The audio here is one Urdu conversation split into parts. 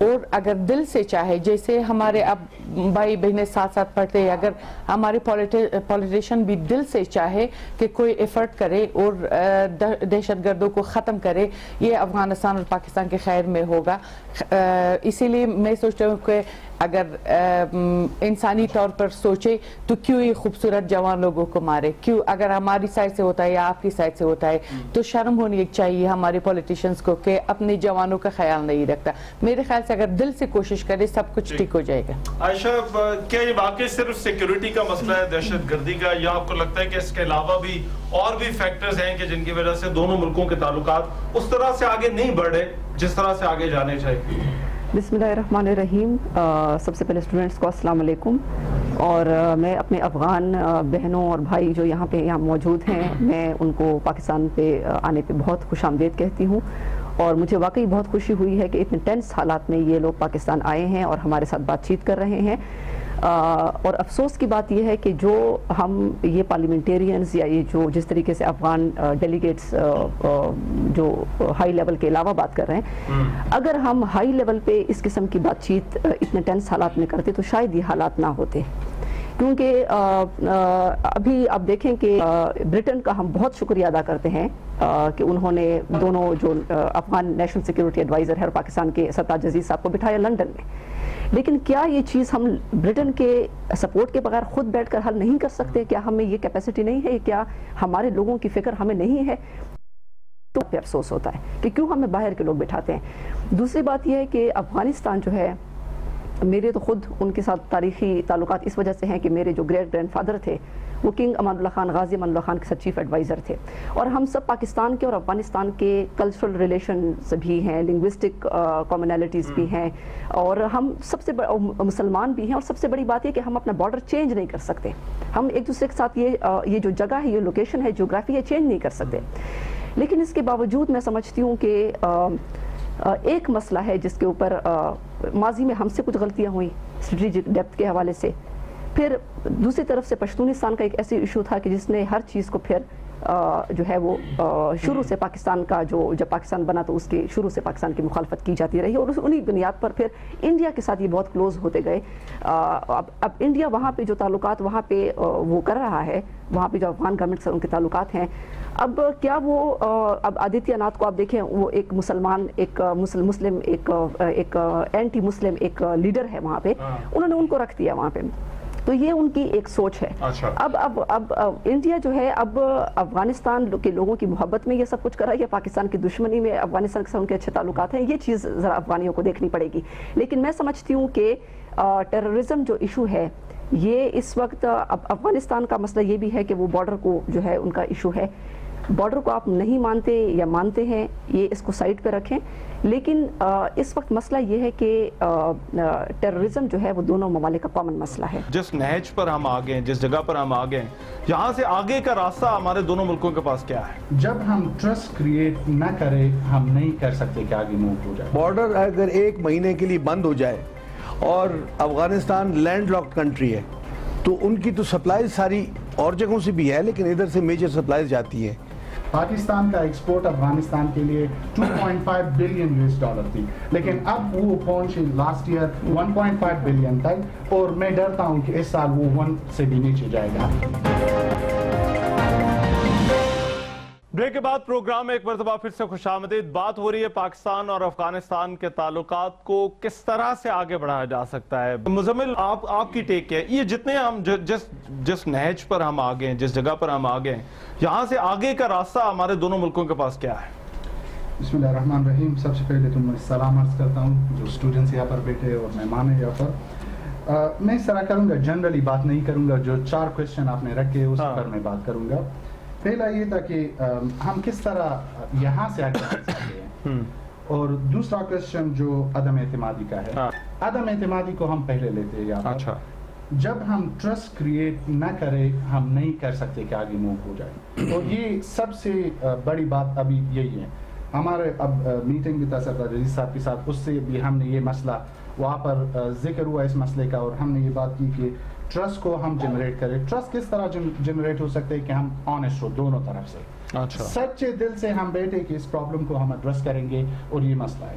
اور اگر دل سے چاہے, جیسے ہمارے اب بھائی بہنیں ساتھ ساتھ پڑھتے ہیں, اگر ہمارے پولیٹیشین بھی دل سے چاہے کہ کوئی ایفرٹ کرے اور دہشت گردوں کو ختم کرے, یہ افغانستان اور پاکستان کے خیر میں ہوگا. اسی لیے میں سوچتا ہوں کہ اگر انسانی طور پر سوچے تو کیوں یہ خوبصورت جوان لوگوں کو مارے, کیوں اگر ہماری سائڈ سے ہوتا ہے یا آپ کی سائڈ سے ہوتا ہے تو شرم ہونی چاہیے ہمارے پولیٹیشینز کو کہ اپنے جوانوں کا خیال نہیں رکھتا. میرے خیال سے اگر دل سے کوشش کرے سب کچھ ٹھیک ہو جائے گا. عائشہ, کیا یہ واقعی صرف سیکیورٹی کا مسئلہ ہے, دہشت گردی کا, یا آپ کو لگتا ہے کہ اس کے علاوہ بھی اور بھی فیکٹرز ہیں کہ جن کی وجہ سے دونوں ملکوں کے تعلقات اس طرح سے آگے نہیں بڑھ رہے جس طرح سے آگے جانے چاہیے؟ بسم اللہ الرحمن الرحیم. سب سے پہلے اسٹوڈنٹس کو السلام علیکم, اور میں اپنے افغان بہنوں اور بھائی جو یہاں موجود ہیں, میں ان کو پاکستان پہ آنے پہ بہت خوش آمدید کہتی ہوں, اور مجھے واقعی بہت خوشی ہوئی ہے کہ اتنے ٹینس حالات میں یہ لوگ پاکستان آئے ہیں اور ہمارے ساتھ بات چیت کر رہے ہیں. اور افسوس کی بات یہ ہے کہ جو ہم یہ پارلیمنٹیرینز یا یہ جو جس طریقے سے افغان ڈیلیگیٹس جو ہائی لیول کے علاوہ بات کر رہے ہیں, اگر ہم ہائی لیول پہ اس قسم کی بات چیت اتنے ٹینس حالات میں کرتے تو شاید یہ حالات نہ ہوتے. کیونکہ ابھی آپ دیکھیں کہ برٹن کا ہم بہت شکریہ ادا کرتے ہیں کہ انہوں نے دونوں جو افغان نیشنل سیکیورٹی ایڈوائزر ہے اور پاکستان کے سرتاج عزیز صاحب کو بٹھایا لنڈن میں. لیکن کیا یہ چیز ہم برٹن کے سپورٹ کے بغیر خود بیٹھ کر حل نہیں کر سکتے؟ کیا ہمیں یہ کیپیسٹی نہیں ہے؟ کیا ہمارے لوگوں کی فکر ہمیں نہیں ہے؟ تو پہ افسوس ہوتا ہے کہ کیوں ہمیں باہر کے لوگ بٹھاتے ہیں. دوسری بات یہ ہے کہ افغانستان جو ہے, میرے تو خود ان کے ساتھ تاریخی تعلقات اس وجہ سے ہیں کہ میرے جو گریٹ گرینڈ فادر تھے وہ کنگ امان اللہ خان, غازی امان اللہ خان کے ساتھ چیف ایڈوائزر تھے, اور ہم سب پاکستان کے اور افغانستان کے کلچرل ریلیشنز بھی ہیں, لنگوسٹک کامنالٹیز بھی ہیں, اور ہم سب سے مسلمان بھی ہیں, اور سب سے بڑی بات یہ کہ ہم اپنا بارڈر چینج نہیں کر سکتے. ہم ایک دوسرے کے ساتھ یہ جو جگہ ہے, یہ لوکیشن ہے, جغرافی ہے, چینج نہیں کر سکتے. لیکن اس کے باوجود میں سمجھتی ہوں کہ ایک مسئلہ ہے جس کے اوپر ماضی میں ہم سے کچھ غلطیاں ہوئیں اسٹریٹجک ڈیپتھ کے حوالے سے. پھر دوسری طرف سے پشتونستان کا ایک ایسی ایشو تھا کہ جس نے ہر چیز کو پھر جو ہے وہ شروع سے پاکستان کا جب پاکستان بنا تو اس کے شروع سے پاکستان کی مخالفت کی جاتی رہی, اور انہی بنیاد پر پھر انڈیا کے ساتھ یہ بہت کلوز ہوتے گئے. اب انڈیا وہاں پہ جو تعلقات وہاں پہ وہ کر رہا ہے, وہاں پہ جو افغان گورنمنٹ سے ان کے تعلقات ہیں, اب کیا وہ اب آدتیہ ناتھ کو آپ دیکھیں, وہ ایک مسلمان, ایک مسلم, ایک اینٹی مسلم ایک لیڈر ہے وہاں پہ, انہوں نے ان کو رکھ دیا وہاں پہ. تو یہ ان کی ایک سوچ ہے. اب انڈیا جو ہے اب افغانستان کے لوگوں کی محبت میں یہ سب کچھ کر رہا ہے, یا پاکستان کی دشمنی میں افغانستان کے ساتھ ان کے اچھے تعلقات ہیں, یہ چیز ذرا افغانیوں کو دیکھنی پڑے گی. لیکن میں سمجھتی ہوں کہ ٹیررزم جو ایشو ہے یہ اس وقت افغانستان کا مسئلہ یہ بھی ہے کہ وہ بارڈر کو جو ہے ان کا ایشو ہے. بارڈر کو آپ نہیں مانتے یا مانتے ہیں, یہ اس کو سائڈ پہ رکھیں, لیکن اس وقت مسئلہ یہ ہے کہ ٹیررزم جو ہے وہ دونوں ممالک کا کامن مسئلہ ہے. جس نہج پر ہم آگے ہیں, جس جگہ پر ہم آگے ہیں, یہاں سے آگے کا راستہ ہمارے دونوں ملکوں کے پاس کیا ہے؟ جب ہم ٹرسٹ کریٹ نہ کریں ہم نہیں کر سکتے کہ آگے موو ہو جائے. بارڈر اگر ایک مہینے کے لیے بند ہو جائے, اور افغانستان لینڈ لاکڈ کنٹری ہے, تو ان کی تو سپلائز ساری اور جگہوں سے بھی ہے, لیکن ادھر سے میجر سپلائز جاتی ہے. پاکستان کا ایکسپورٹ افغانستان کے لیے 2.5 بلین US ڈالر تھی, لیکن اب وہ پہنچی لاسٹ ایئر 1.5 بلین تک, اور میں ڈرتا ہوں کہ اس سال وہ 1 سے بھی نیچے جائے گا. بریک کے بعد پروگرام میں ایک مرتبہ پھر سے خوش آمدید. بات ہو رہی ہے پاکستان اور افغانستان کے تعلقات کو کس طرح سے آگے بڑھایا جا سکتا ہے. مزمل, آپ کی ٹیک کیا ہے؟ یہ جتنے ہم جس نہج پر ہم آگے ہیں, جس جگہ پر ہم آگے ہیں, یہاں سے آگے کا راستہ ہمارے دونوں ملکوں کے پاس کیا ہے؟ بسم اللہ الرحمن الرحیم. سب سے پہلے تو میں سلام عرض کرتا ہوں جو اسٹوڈنٹس یہاں پر بیٹھے اور مہمان ہیں یہاں پر. میں اس طرح کروں گا, جنرلی بات نہیں کروں گا, جو 4 کوشچن آپ نے رکھے اس پر میں بات کروں گا. پہلا یہ تھا کہ ہم کس طرح یہاں سے آگے بڑھ سکتے ہیں, اور دوسرا کوشچن جو عدم اعتمادی کا ہے. عدم اعتمادی کو ہم پہلے لیتے ہیں یہاں پر. جب ہم ٹرسٹ کریٹ نہ کریں ہم نہیں کر سکتے کہ آگے موو ہو جائے, اور یہ سب سے بڑی بات ابھی یہی ہے. ہمارے اب میٹنگ بھی تھا سرتاج عزیز صاحب کے ساتھ, اس سے بھی ہم نے یہ مسئلہ وہاں پر ذکر ہوا اس مسئلے کا, اور ہم نے یہ بات کی کہ ٹرسٹ کو ہم جنریٹ کریں. ٹرسٹ کس طرح جنریٹ ہو سکتے ہیں کہ ہم آنیسٹ ہو دونوں طرف سے, سچے دل سے ہم بیٹھے کہ اس پرابلم کو ہم ایڈریس کریں گے, اور یہ مسئلہ ہے.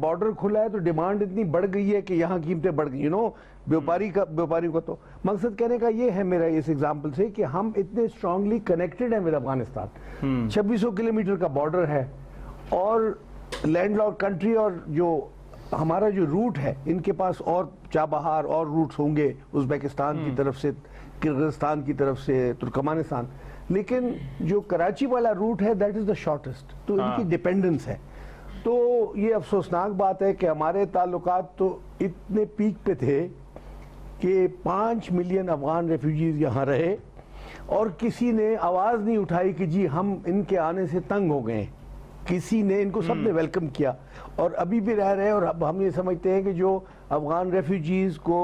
بارڈر کھلا ہے تو ڈیمانڈ اتنی بڑھ گئی ہے کہ یہاں قیمتیں بڑھ گئی. بیوپاری کا تو مقصد کہنے کا یہ ہے میرا اس ایگزامپل سے کہ ہم اتنے اسٹرانگلی کنیکٹڈ ہیں ود افغانستان. 2600 کلومیٹر کا بارڈر ہے اور لینڈ لاک کنٹری, اور جو ہمارا جو روٹ ہے ان کے پاس اور چابہار اور روٹس ہوں گے ازبیکستان کی طرف سے, کرغزستان کی طرف سے, ترکمانستان, لیکن جو کراچی والا روٹ ہے دیٹ از دا شارٹسٹ, تو ان کی ڈیپینڈنس ہے. تو یہ افسوسناک بات ہے کہ ہمارے تعلقات تو اتنے پیک پہ تھے کہ 5 ملین افغان ریفیوجیز یہاں رہے اور کسی نے آواز نہیں اٹھائی کہ جی ہم ان کے آنے سے تنگ ہو گئے. کسی نے, ان کو سب نے ویلکم کیا اور ابھی بھی رہ رہے ہیں. اور اب ہم یہ سمجھتے ہیں کہ جو افغان ریفیوجیز کو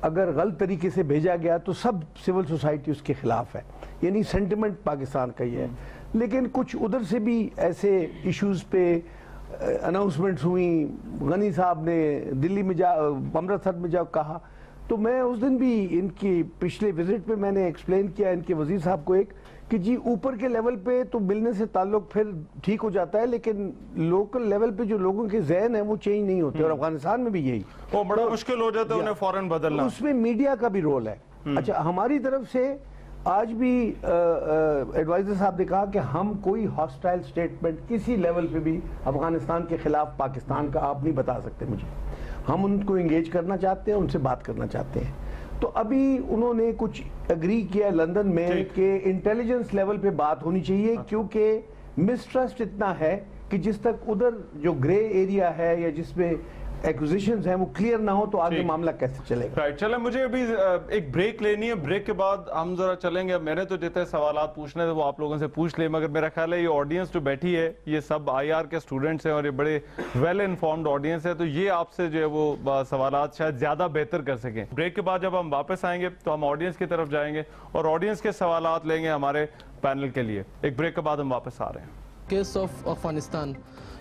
اگر غلط طریقے سے بھیجا گیا تو سب سول سوسائٹی اس کے خلاف ہے, یعنی سینٹیمنٹ پاکستان کا یہ ہے. لیکن کچھ ادھر سے بھی ایسے ایشوز پہ اناؤنسمنٹس ہوئیں, غنی صاحب نے دلی میں امرتسر میں جا کہا, تو میں اس دن بھی ان کی پچھلے وزٹ پہ میں نے ایکسپلین کیا ان کے وزیر صاحب کو ایک کہ جی اوپر کے لیول پہ تو ملنے سے تعلق پھر ٹھیک ہو جاتا ہے, لیکن لوکل لیول پہ جو لوگوں کے ذہن ہیں وہ چینج نہیں ہوتے, اور افغانستان میں بھی یہی وہ بڑا مشکل ہو جاتا ہے انہیں فوراً بدلنا. اس میں میڈیا کا بھی رول ہے. اچھا, ہماری طرف سے آج بھی ایڈوائزر صاحب نے کہا کہ ہم کوئی ہاسٹائل سٹیٹمنٹ کسی لیول پہ بھی افغانستان کے خلاف پاکستان کا آپ نہیں بتا سکتے مجھے. ہم ان کو انگیج کرنا چاہتے ہیں, ان سے بات کرنا چاہتے ہیں. تو ابھی انہوں نے کچھ اگری کیا لندن میں کہ انٹیلیجنس لیول پہ بات ہونی چاہیے, کیونکہ مسٹرسٹ اتنا ہے کہ جس تک ادھر جو گرے ایریا ہے یا جس میں ایکوزیشنز ہیں وہ کلیئر نہ ہو تو آگے معاملہ کیسے چلے گا. چلیں, مجھے ابھی ایک بریک لینی ہے, بریک کے بعد ہم ذرا چلیں گے. میں نے تو جتنے سوالات پوچھنے تھے وہ آپ لوگوں سے پوچھ لیں, مگر میرا خیال ہے یہ آڈینس جو بیٹھی ہے یہ سب آئی آر کے اسٹوڈنٹس ہیں اور یہ بڑے ویل انفارمڈ آڈینس ہے, تو یہ آپ سے جو ہے وہ سوالات شاید زیادہ بہتر کر سکیں. بریک کے بعد جب ہم واپس آئیں گے تو ہم آڈینس کی طرف جائیں گے اور آڈینس کے سوالات لیں گے ہمارے پینل کے لیے. ایک بریک کے بعد ہم واپس آ رہے ہیں. کیس آف افغانستان,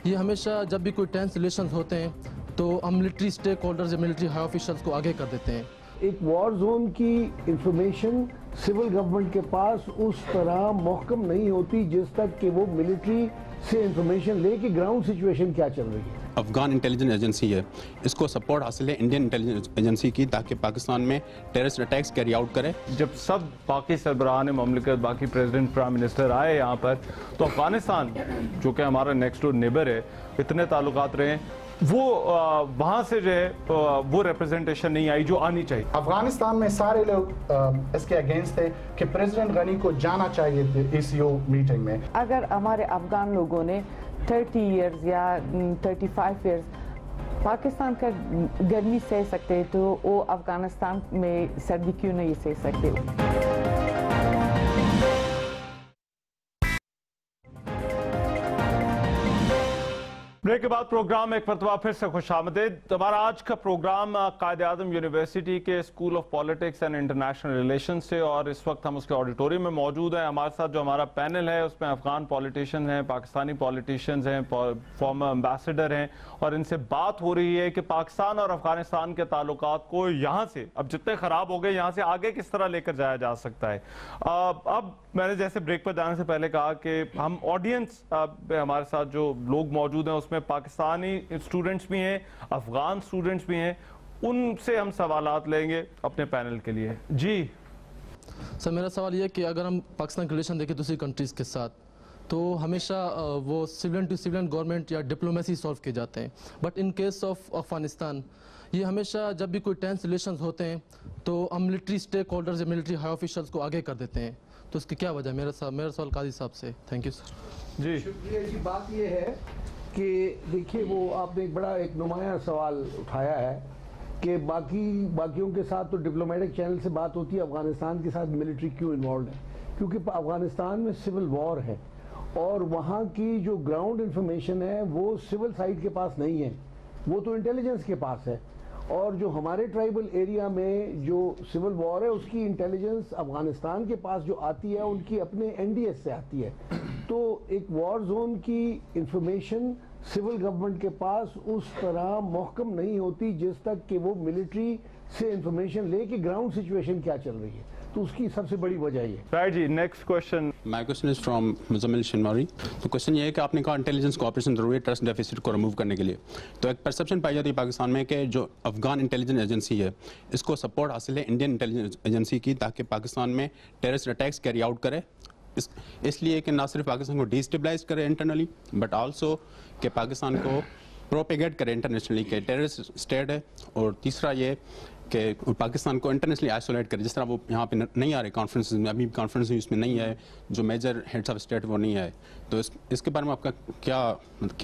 یہ ہمیشہ جب بھی کوئی ٹینس ریلیشنز ہوتے ہیں تو ہم ملٹری سٹیک ہولڈرز یا ملٹری ہائی آفیشلز کو آگے کر دیتے ہیں. ایک وار زون کی انفارمیشن سول گورنمنٹ کے پاس اس طرح محکم نہیں ہوتی جس تک کہ وہ ملٹری سے انفارمیشن لے کہ گراؤنڈ سچویشن کیا چل رہی ہے. افغان انٹیلیجنس ایجنسی ہے, اس کو سپورٹ حاصل ہے انڈین انٹیلیجنس ایجنسی کی تاکہ پاکستان میں ٹیررسٹ اٹیکس کیری آؤٹ کرے. جب سب باقی سربراہان مملکت, باقی پریزیڈنٹ, پرائم منسٹر آئے یہاں پر, تو افغانستان جو کہ ہمارا نیکسٹ ڈور نیبر ہے, اتنے تعلقات رہے, وہ وہاں سے جو ہے وہ ریپرزنٹیشن نہیں آئی جو آنی چاہیے. افغانستان میں سارے لوگ اس کے اگینسٹ تھے کہ پریزیڈنٹ غنی کو جانا چاہیے تھے ECO میٹنگ میں. اگر ہمارے افغان لوگوں نے 30 ایئرز یا 35 ایئرز پاکستان کا گرمی سہ سکتے تو وہ افغانستان میں سردی کیوں نہیں سہ سکتے. بریک کے بعد پروگرام ایک مرتبہ پھر سے خوش آمدید. ہمارا آج کا پروگرام قائد اعظم یونیورسٹی کے school of politics and international relation سے, اور اس وقت ہم اس کے آڈیٹوریم میں موجود ہیں. ہمارے ساتھ جو ہمارا پینل ہے اس میں افغان پالیٹیشین ہیں, پاکستانی پالیٹیشینز ہیں, فارمر امبیسڈر ہیں, اور ان سے بات ہو رہی ہے کہ پاکستان اور افغانستان کے تعلقات کو یہاں سے اب جتنے خراب ہو گئے یہاں سے آگے کس طرح لے کر جایا جا سکتا ہے. اب میں نے جیسے بریک پر جانے سے پہلے کہا کہ ہم آڈینس ہمارے ساتھ جو لوگ موجود ہیں اس میں پاکستانی اسٹوڈنٹس بھی ہیں, افغان اسٹوڈنٹس بھی ہیں, ان سے ہم سوالات لیں گے اپنے پینل کے لیے. جی سر, میرا سوال یہ ہے کہ اگر ہم پاکستان کے ریلیشن دیکھیں دوسری کنٹریز کے ساتھ تو ہمیشہ وہ سیولین ٹو سیولین گورنمنٹ یا ڈپلومیسی سالو کیے جاتے ہیں, but in case of Afghanistan یہ ہمیشہ جب بھی کوئی ٹینس ریلیشنز ہوتے ہیں تو ہم ملٹری سٹیک ہولڈرز یا ملٹری ہائی آفیشلز کو آگے کر دیتے ہیں. تو اس کی کیا وجہ ہے؟ میرا سوال قاضی صاحب سے. Thank you sir. جی شکریہ جی. بات یہ ہے کہ دیکھیے وہ آپ نے ایک نمایاں سوال اٹھایا ہے کہ باقیوں کے ساتھ تو ڈپلومیٹک چینل سے بات ہوتی ہے, افغانستان کے ساتھ ملٹری کیوں انوالوڈ ہے؟ کیونکہ افغانستان میں سول وار ہے اور وہاں کی جو گراؤنڈ انفارمیشن ہے وہ سول سائٹ کے پاس نہیں ہے, وہ تو انٹیلیجنس کے پاس ہے. اور جو ہمارے ٹرائبل ایریا میں جو سول وار ہے اس کی انٹیلیجنس افغانستان کے پاس جو آتی ہے ان کی اپنے NDS سے آتی ہے. تو ایک وار زون کی انفارمیشن سول گورنمنٹ کے پاس اس طرح محکم نہیں ہوتی جس تک کہ وہ ملٹری سے انفارمیشن لے کہ گراؤنڈ سچویشن کیا چل رہی ہے, تو اس کی سب سے بڑی وجہ یہ. رائٹ جی, next question. My question is from Muzammil Shinwari. تو کوشچن یہ ہے کہ آپ نے کہا انٹیلیجنس کوآپریشن ضروری ہے ٹرسٹ ڈیفیسٹ کو ریموو کرنے کے لیے. تو ایک پرسپشن پائی جاتی ہے پاکستان میں کہ جو افغان انٹیلیجنس ایجنسی ہے اس کو سپورٹ حاصل ہے انڈین انٹیلیجنس ایجنسی کی, تاکہ پاکستان میں ٹیررسٹ اٹیکس کیری آؤٹ کرے, اس لیے کہ نہ صرف پاکستان کو ڈیسٹیبلائز کرے انٹرنلی بٹ آلسو کہ پاکستان کو پروپیگیٹ کرے انٹرنیشنلی کہ ٹیررسٹ اسٹیٹ ہے, اور تیسرا یہ کہ پاکستان کو انٹرنیشنلی آئسولیٹ کرے, جس طرح وہ یہاں پہ نہیں آ رہے کانفرنس میں, ابھی کانفرنس اس میں نہیں ہے, جو میجر ہیڈس آف اسٹیٹ وہ نہیں آئے. تو اس کے بارے میں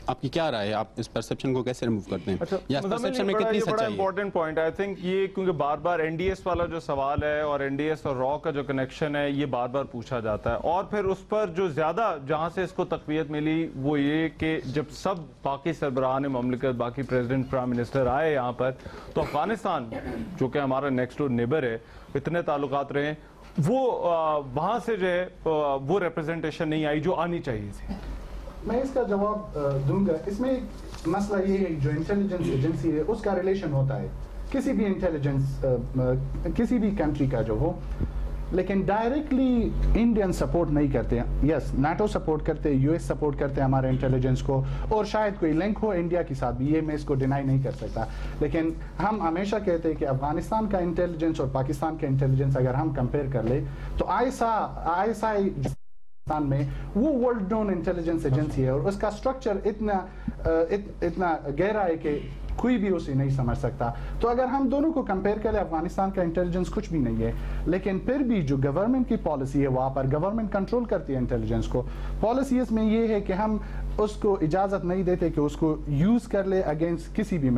آپ کی کیا رائے ہے, آپ اس پرسپشن کو کیسے ریموو کرتے ہیں, یا اس پرسپشن میں کتنی سچائی ہے؟ امپورٹنٹ پوائنٹ آئی تھنک یہ, کیونکہ بار بار این ڈی ایس والا جو سوال ہے اور این ڈی ایس اور را کا جو کنیکشن ہے یہ بار بار پوچھا جاتا ہے, اور پھر اس پر جو زیادہ جہاں سے اس کو تقویت ملی وہ یہ کہ جب سب باقی سربراہان مملکت, باقی پریزیڈنٹ, پرائم منسٹر آئے یہاں پر, تو افغانستان جو کہ ہمارا نیکسٹ ڈور نیبر ہے, اتنے تعلقات رہے, وہ وہاں سے جو ہے وہ ریپرزنٹیشن نہیں آئی جو آنی چاہیے تھی. میں اس کا جواب دوں گا. اس میں ایک مسئلہ یہ ہے, جو انٹیلیجنس ایجنسی ہے اس کا ریلیشن ہوتا ہے کسی بھی انٹیلیجنس کسی بھی کنٹری کا جو ہو, لیکن ڈائریکٹلی انڈین سپورٹ نہیں کرتے. یس, نیٹو سپورٹ کرتے, یو ایس سپورٹ کرتے ہمارے انٹیلیجنس کو, اور شاید کوئی لنک ہو انڈیا کے ساتھ بھی, یہ میں اس کو ڈینائی نہیں کر سکتا. لیکن ہم ہمیشہ کہتے ہیں کہ افغانستان کا انٹیلیجنس اور پاکستان کا انٹیلیجنس اگر ہم کمپیئر کر لیں تو ISI میں وہ ورلڈ نون انٹیلیجنس ایجنسی ہے, اور اس کا اسٹرکچر اتنا گہرا ہے کہ کوئی بھی اسے نہیں سمجھ سکتا. تو اگر ہم دونوں کو کمپیئر کریں, افغانستان کا انٹیلیجنس کچھ بھی نہیں ہے, لیکن پھر بھی جو گورنمنٹ کی پالیسی ہے وہاں پر گورنمنٹ کنٹرول کرتی ہے انٹیلیجنس کو. پالیسیز میں یہ ہے کہ ہم اس کو اجازت نہیں دیتے کہ اس کو یوز کر لے اگینسٹ کسی بھی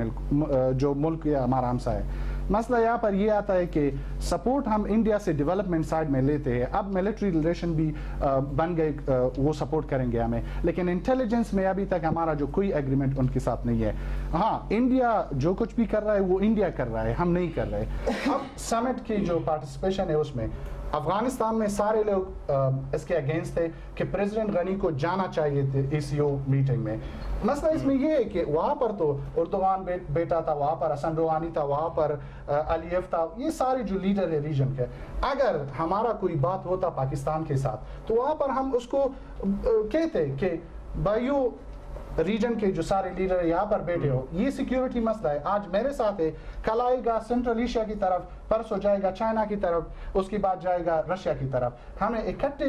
جو ملک یا ہمارا ہمسا ہے. مسئلہ یہاں پر یہ آتا ہے کہ سپورٹ ہم انڈیا سے ڈیولپمنٹ سائڈ میں لیتے ہیں, اب ملٹری ریلیشن بھی بن گئے, وہ سپورٹ کریں گے ہمیں, لیکن انٹیلیجنس میں ابھی تک ہمارا جو کوئی ایگریمنٹ ان کے ساتھ نہیں ہے. ہاں, انڈیا جو کچھ بھی کر رہا ہے وہ انڈیا کر رہا ہے, ہم نہیں کر رہے. اب سمٹ کی جو پارٹیسپیشن ہے اس میں افغانستان میں سارے لوگ اس کے اگینسٹ تھے کہ پریزیڈنٹ غنی کو جانا چاہیے تھے ECO میٹنگ میں. مسئلہ اس میں یہ ہے کہ وہاں پر تو اردوغان بیٹا تھا, وہاں پر حسن روحانی تھا, وہاں پر علیف تھا, یہ سارے جو لیڈر ہے ریجن کے. اگر ہمارا کوئی بات ہوتا پاکستان کے ساتھ تو وہاں پر ہم اس کو کہتے کہ بھائیو ریجن کے جو سارے لیڈر یہاں پر بیٹھے ہو, یہ سیکیورٹی مسئلہ ہے, آج میرے ساتھ ہے, کل آئے گا سینٹرل ایشیا کی طرف, پرسوں جائے گا چائنا کی طرف, اس کے بعد جائے گا رشیا کی طرف. ہمیں اکٹھے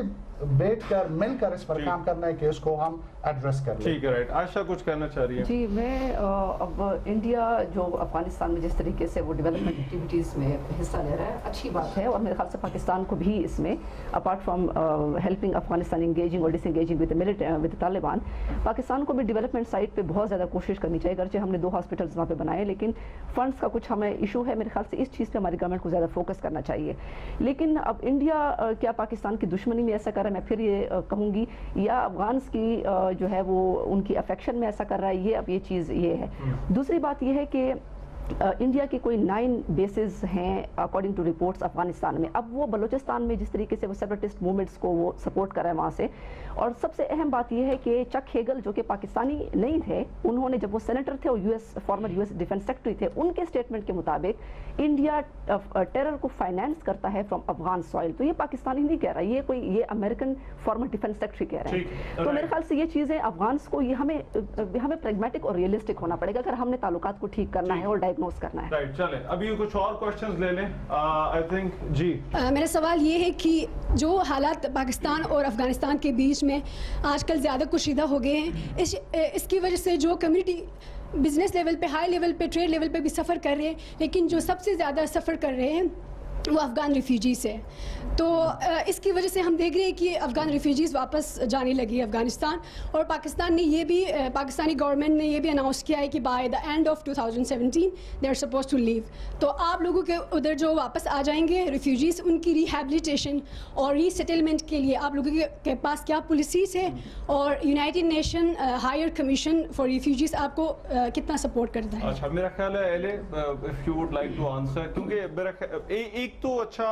بیٹھ کر مل کر اس پر کام کرنا ہے کہ اس کو ہم ایڈریس کر لیں. ٹھیک ہے, رائٹ. عائشہ کچھ کہنا چاہ رہی ہے. جی, میں اب انڈیا جو افغانستان میں جس طریقے سے وہ ڈیولپمنٹ ایکٹیویٹیز میں حصہ لے رہا ہے اچھی بات ہے, اور میرے خیال سے پاکستان کو بھی اس میں apart from helping Afghanistan engaging اور ڈس انگیجنگ ود طالبان, پاکستان کو بھی ڈیولپمنٹ سائٹ پہ بہت زیادہ کوشش کرنی چاہیے. اگرچہ ہم نے 2 ہاسپٹلز وہاں پہ بنائے, لیکن فنڈس کا کچھ ہمیں ایشو ہے. میرے خیال سے اس چیز پہ ہماری گورنمنٹ کو زیادہ فوکس کرنا چاہیے. لیکن اب انڈیا کیا پاکستان کی دشمنی میں ایسا کر رہا ہے, میں پھر یہ کہوں گی, یا افغانس کی جو ہے وہ ان کی افیکشن میں ایسا کر رہا ہے, یہ اب یہ چیز یہ ہے. دوسری بات یہ ہے کہ انڈیا کے کوئی 9 بیسز ہیں اکارڈنگ ٹو رپورٹس افغانستان میں. اب وہ بلوچستان میں جس طریقے سے وہ سیپریٹسٹ موومنٹس کو وہ سپورٹ کر رہے ہیں وہاں سے, اور سب سے اہم بات یہ ہے کہ چک ہیگل جو کہ پاکستانی نہیں تھے, انہوں نے جب وہ سینیٹر تھے اور فارمر US ڈیفنس سیکرٹری تھے, ان کے اسٹیٹمنٹ کے مطابق انڈیا ٹیرر کو فائنانس کرتا ہے فرام افغان سوائل. تو یہ پاکستانی نہیں کہہ رہا, یہ امریکن فارمر ڈیفنس سیکرٹری کہہ رہے ہیں. تو میرے خیال سے یہ چیزیں افغانس کو یہ ہمیں پریگمیٹک اور ریئلسٹک ہونا پڑے گا اگر ہم نے تعلقات کو ٹھیک کرنا ہے اور ڈائگنوز کرنا ہے. رائٹ, چلیں ابھی کچھ اور کوسچنز لے لیں. آئی تھنک جی, میرا سوال یہ ہے کہ جو حالات پاکستان اور افغانستان کے بیچ میں آج کل زیادہ کشیدہ ہو گئے ہیں, اس کی وجہ سے جو کمیونٹی بزنس لیول پہ, ہائی لیول پہ, ٹریڈ لیول پہ بھی سفر کر رہے ہیں, لیکن جو سب سے زیادہ سفر کر رہے ہیں وہ افغان ریفیوجیز ہیں. تو اس کی وجہ سے ہم دیکھ رہے ہیں کہ افغان ریفیوجیز واپس جانے لگی افغانستان, اور پاکستان نے یہ بھی پاکستانی گورنمنٹ نے یہ بھی اناؤنس کیا ہے کہ by the end of 2017 they are supposed to leave. تو آپ لوگوں کے ادھر جو واپس آ جائیں گے ریفیوجیز, ان کی ریہیبلیٹیشن اور ری سیٹلمنٹ کے لیے آپ لوگوں کے پاس کیا پالیسیز ہے, اور United Nation high commission for refugees آپ کو کتنا سپورٹ کرتا ہے؟ اچھا, میرا خیال ہے ایلے if you would like to answer, کیونکہ ایک تو اچھا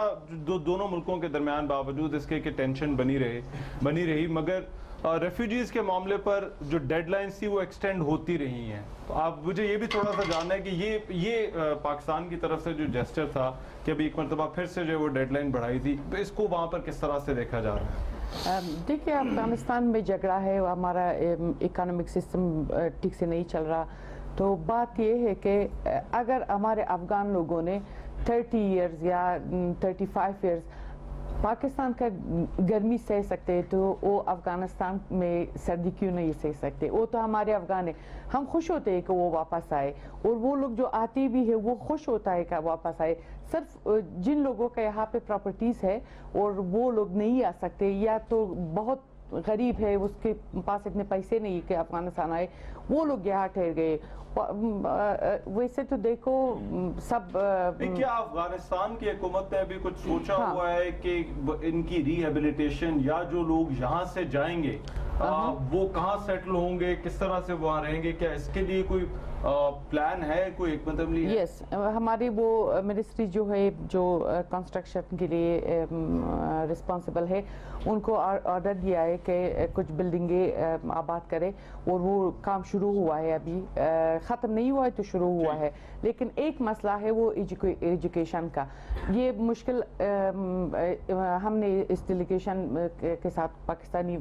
دونوں ملکوں کے درمیان باوجود اس کے کہ ٹینشن بنی رہی, مگر ریفیوجیز کے معاملے پر جو ڈیڈ لائنز تھی وہ ایکسٹینڈ ہوتی رہی ہیں. تو آپ مجھے یہ بھی تھوڑا سا جاننا ہے کہ یہ پاکستان کی طرف سے جو جیسچر تھا کہ ابھی ایک مرتبہ پھر سے جو وہ ڈیڈ لائن بڑھائی تھی, تو اس کو وہاں پر کس طرح سے دیکھا جا رہا ہے؟ دیکھیے افغانستان میں جھگڑا ہے, ہمارا اکانومک سسٹم ٹھیک سے نہیں چل رہا. تو بات یہ ہے کہ اگر ہمارے افغان لوگوں نے 30 ایئرز یا 35 ایئرز پاکستان کا گرمی سہ سکتے تو وہ افغانستان میں سردی کیوں نہیں سہ سکتے؟ وہ تو ہمارے افغان ہیں, ہم خوش ہوتے ہیں کہ وہ واپس آئے, اور وہ لوگ جو آتے بھی ہے وہ خوش ہوتا ہے کہ واپس آئے. صرف جن لوگوں کا یہاں پہ پراپرٹیز ہے اور وہ لوگ نہیں آ سکتے, یا تو بہت غریب ہے اس کے پاس اتنے پیسے نہیں کہ افغانستان آئے, وہ لوگ یہاں ٹھہر گئے. ویسے تو دیکھو سب کیا افغانستان کی حکومت نے ابھی کچھ سوچا ہوا ہے کہ ان کی ری ہیبلیٹیشن یا جو لوگ یہاں سے جائیں گے وہ کہاں سیٹل ہوں گے, کس طرح سے وہاں رہیں گے؟ کیا اس کے لیے کوئی پلان ہے, کوئی حکمت عملی ہے؟ یس, ہماری وہ منسٹری جو ہے جو کنسٹرکشن کے لیے رسپانسبل ہے, ان کو آرڈر دیا ہے کہ کچھ بلڈنگیں آباد کرے, اور وہ کام شروع ہوا ہے, ابھی ختم نہیں ہوا ہے تو شروع ہوا ہے. لیکن ایک مسئلہ ہے وہ ایجوکیشن کا. یہ مشکل ہم نے اس ڈیلیگیشن کے ساتھ پاکستانی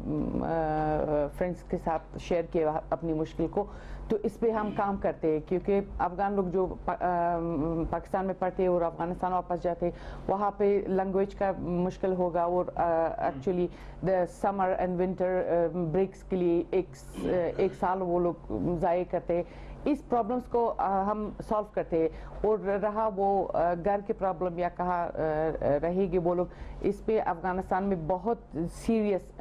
فرینڈس کے ساتھ شیئر کیا اپنی مشکل کو. تو اس پہ ہم کام کرتے ہیں, کیونکہ افغان لوگ جو پاکستان میں پڑھتے اور افغانستان واپس جاتے, وہاں پہ لینگویج کا مشکل ہوگا, اور actually summer and winter breaks کے لیے ایک سال وہ لوگ ضائع کرتے. اس پرابلمس کو ہم سالو کرتے ہیں. اور رہا وہ گھر کے پرابلم یا کہاں رہے گی وہ لوگ, اس پہ افغانستان میں بہت سیریس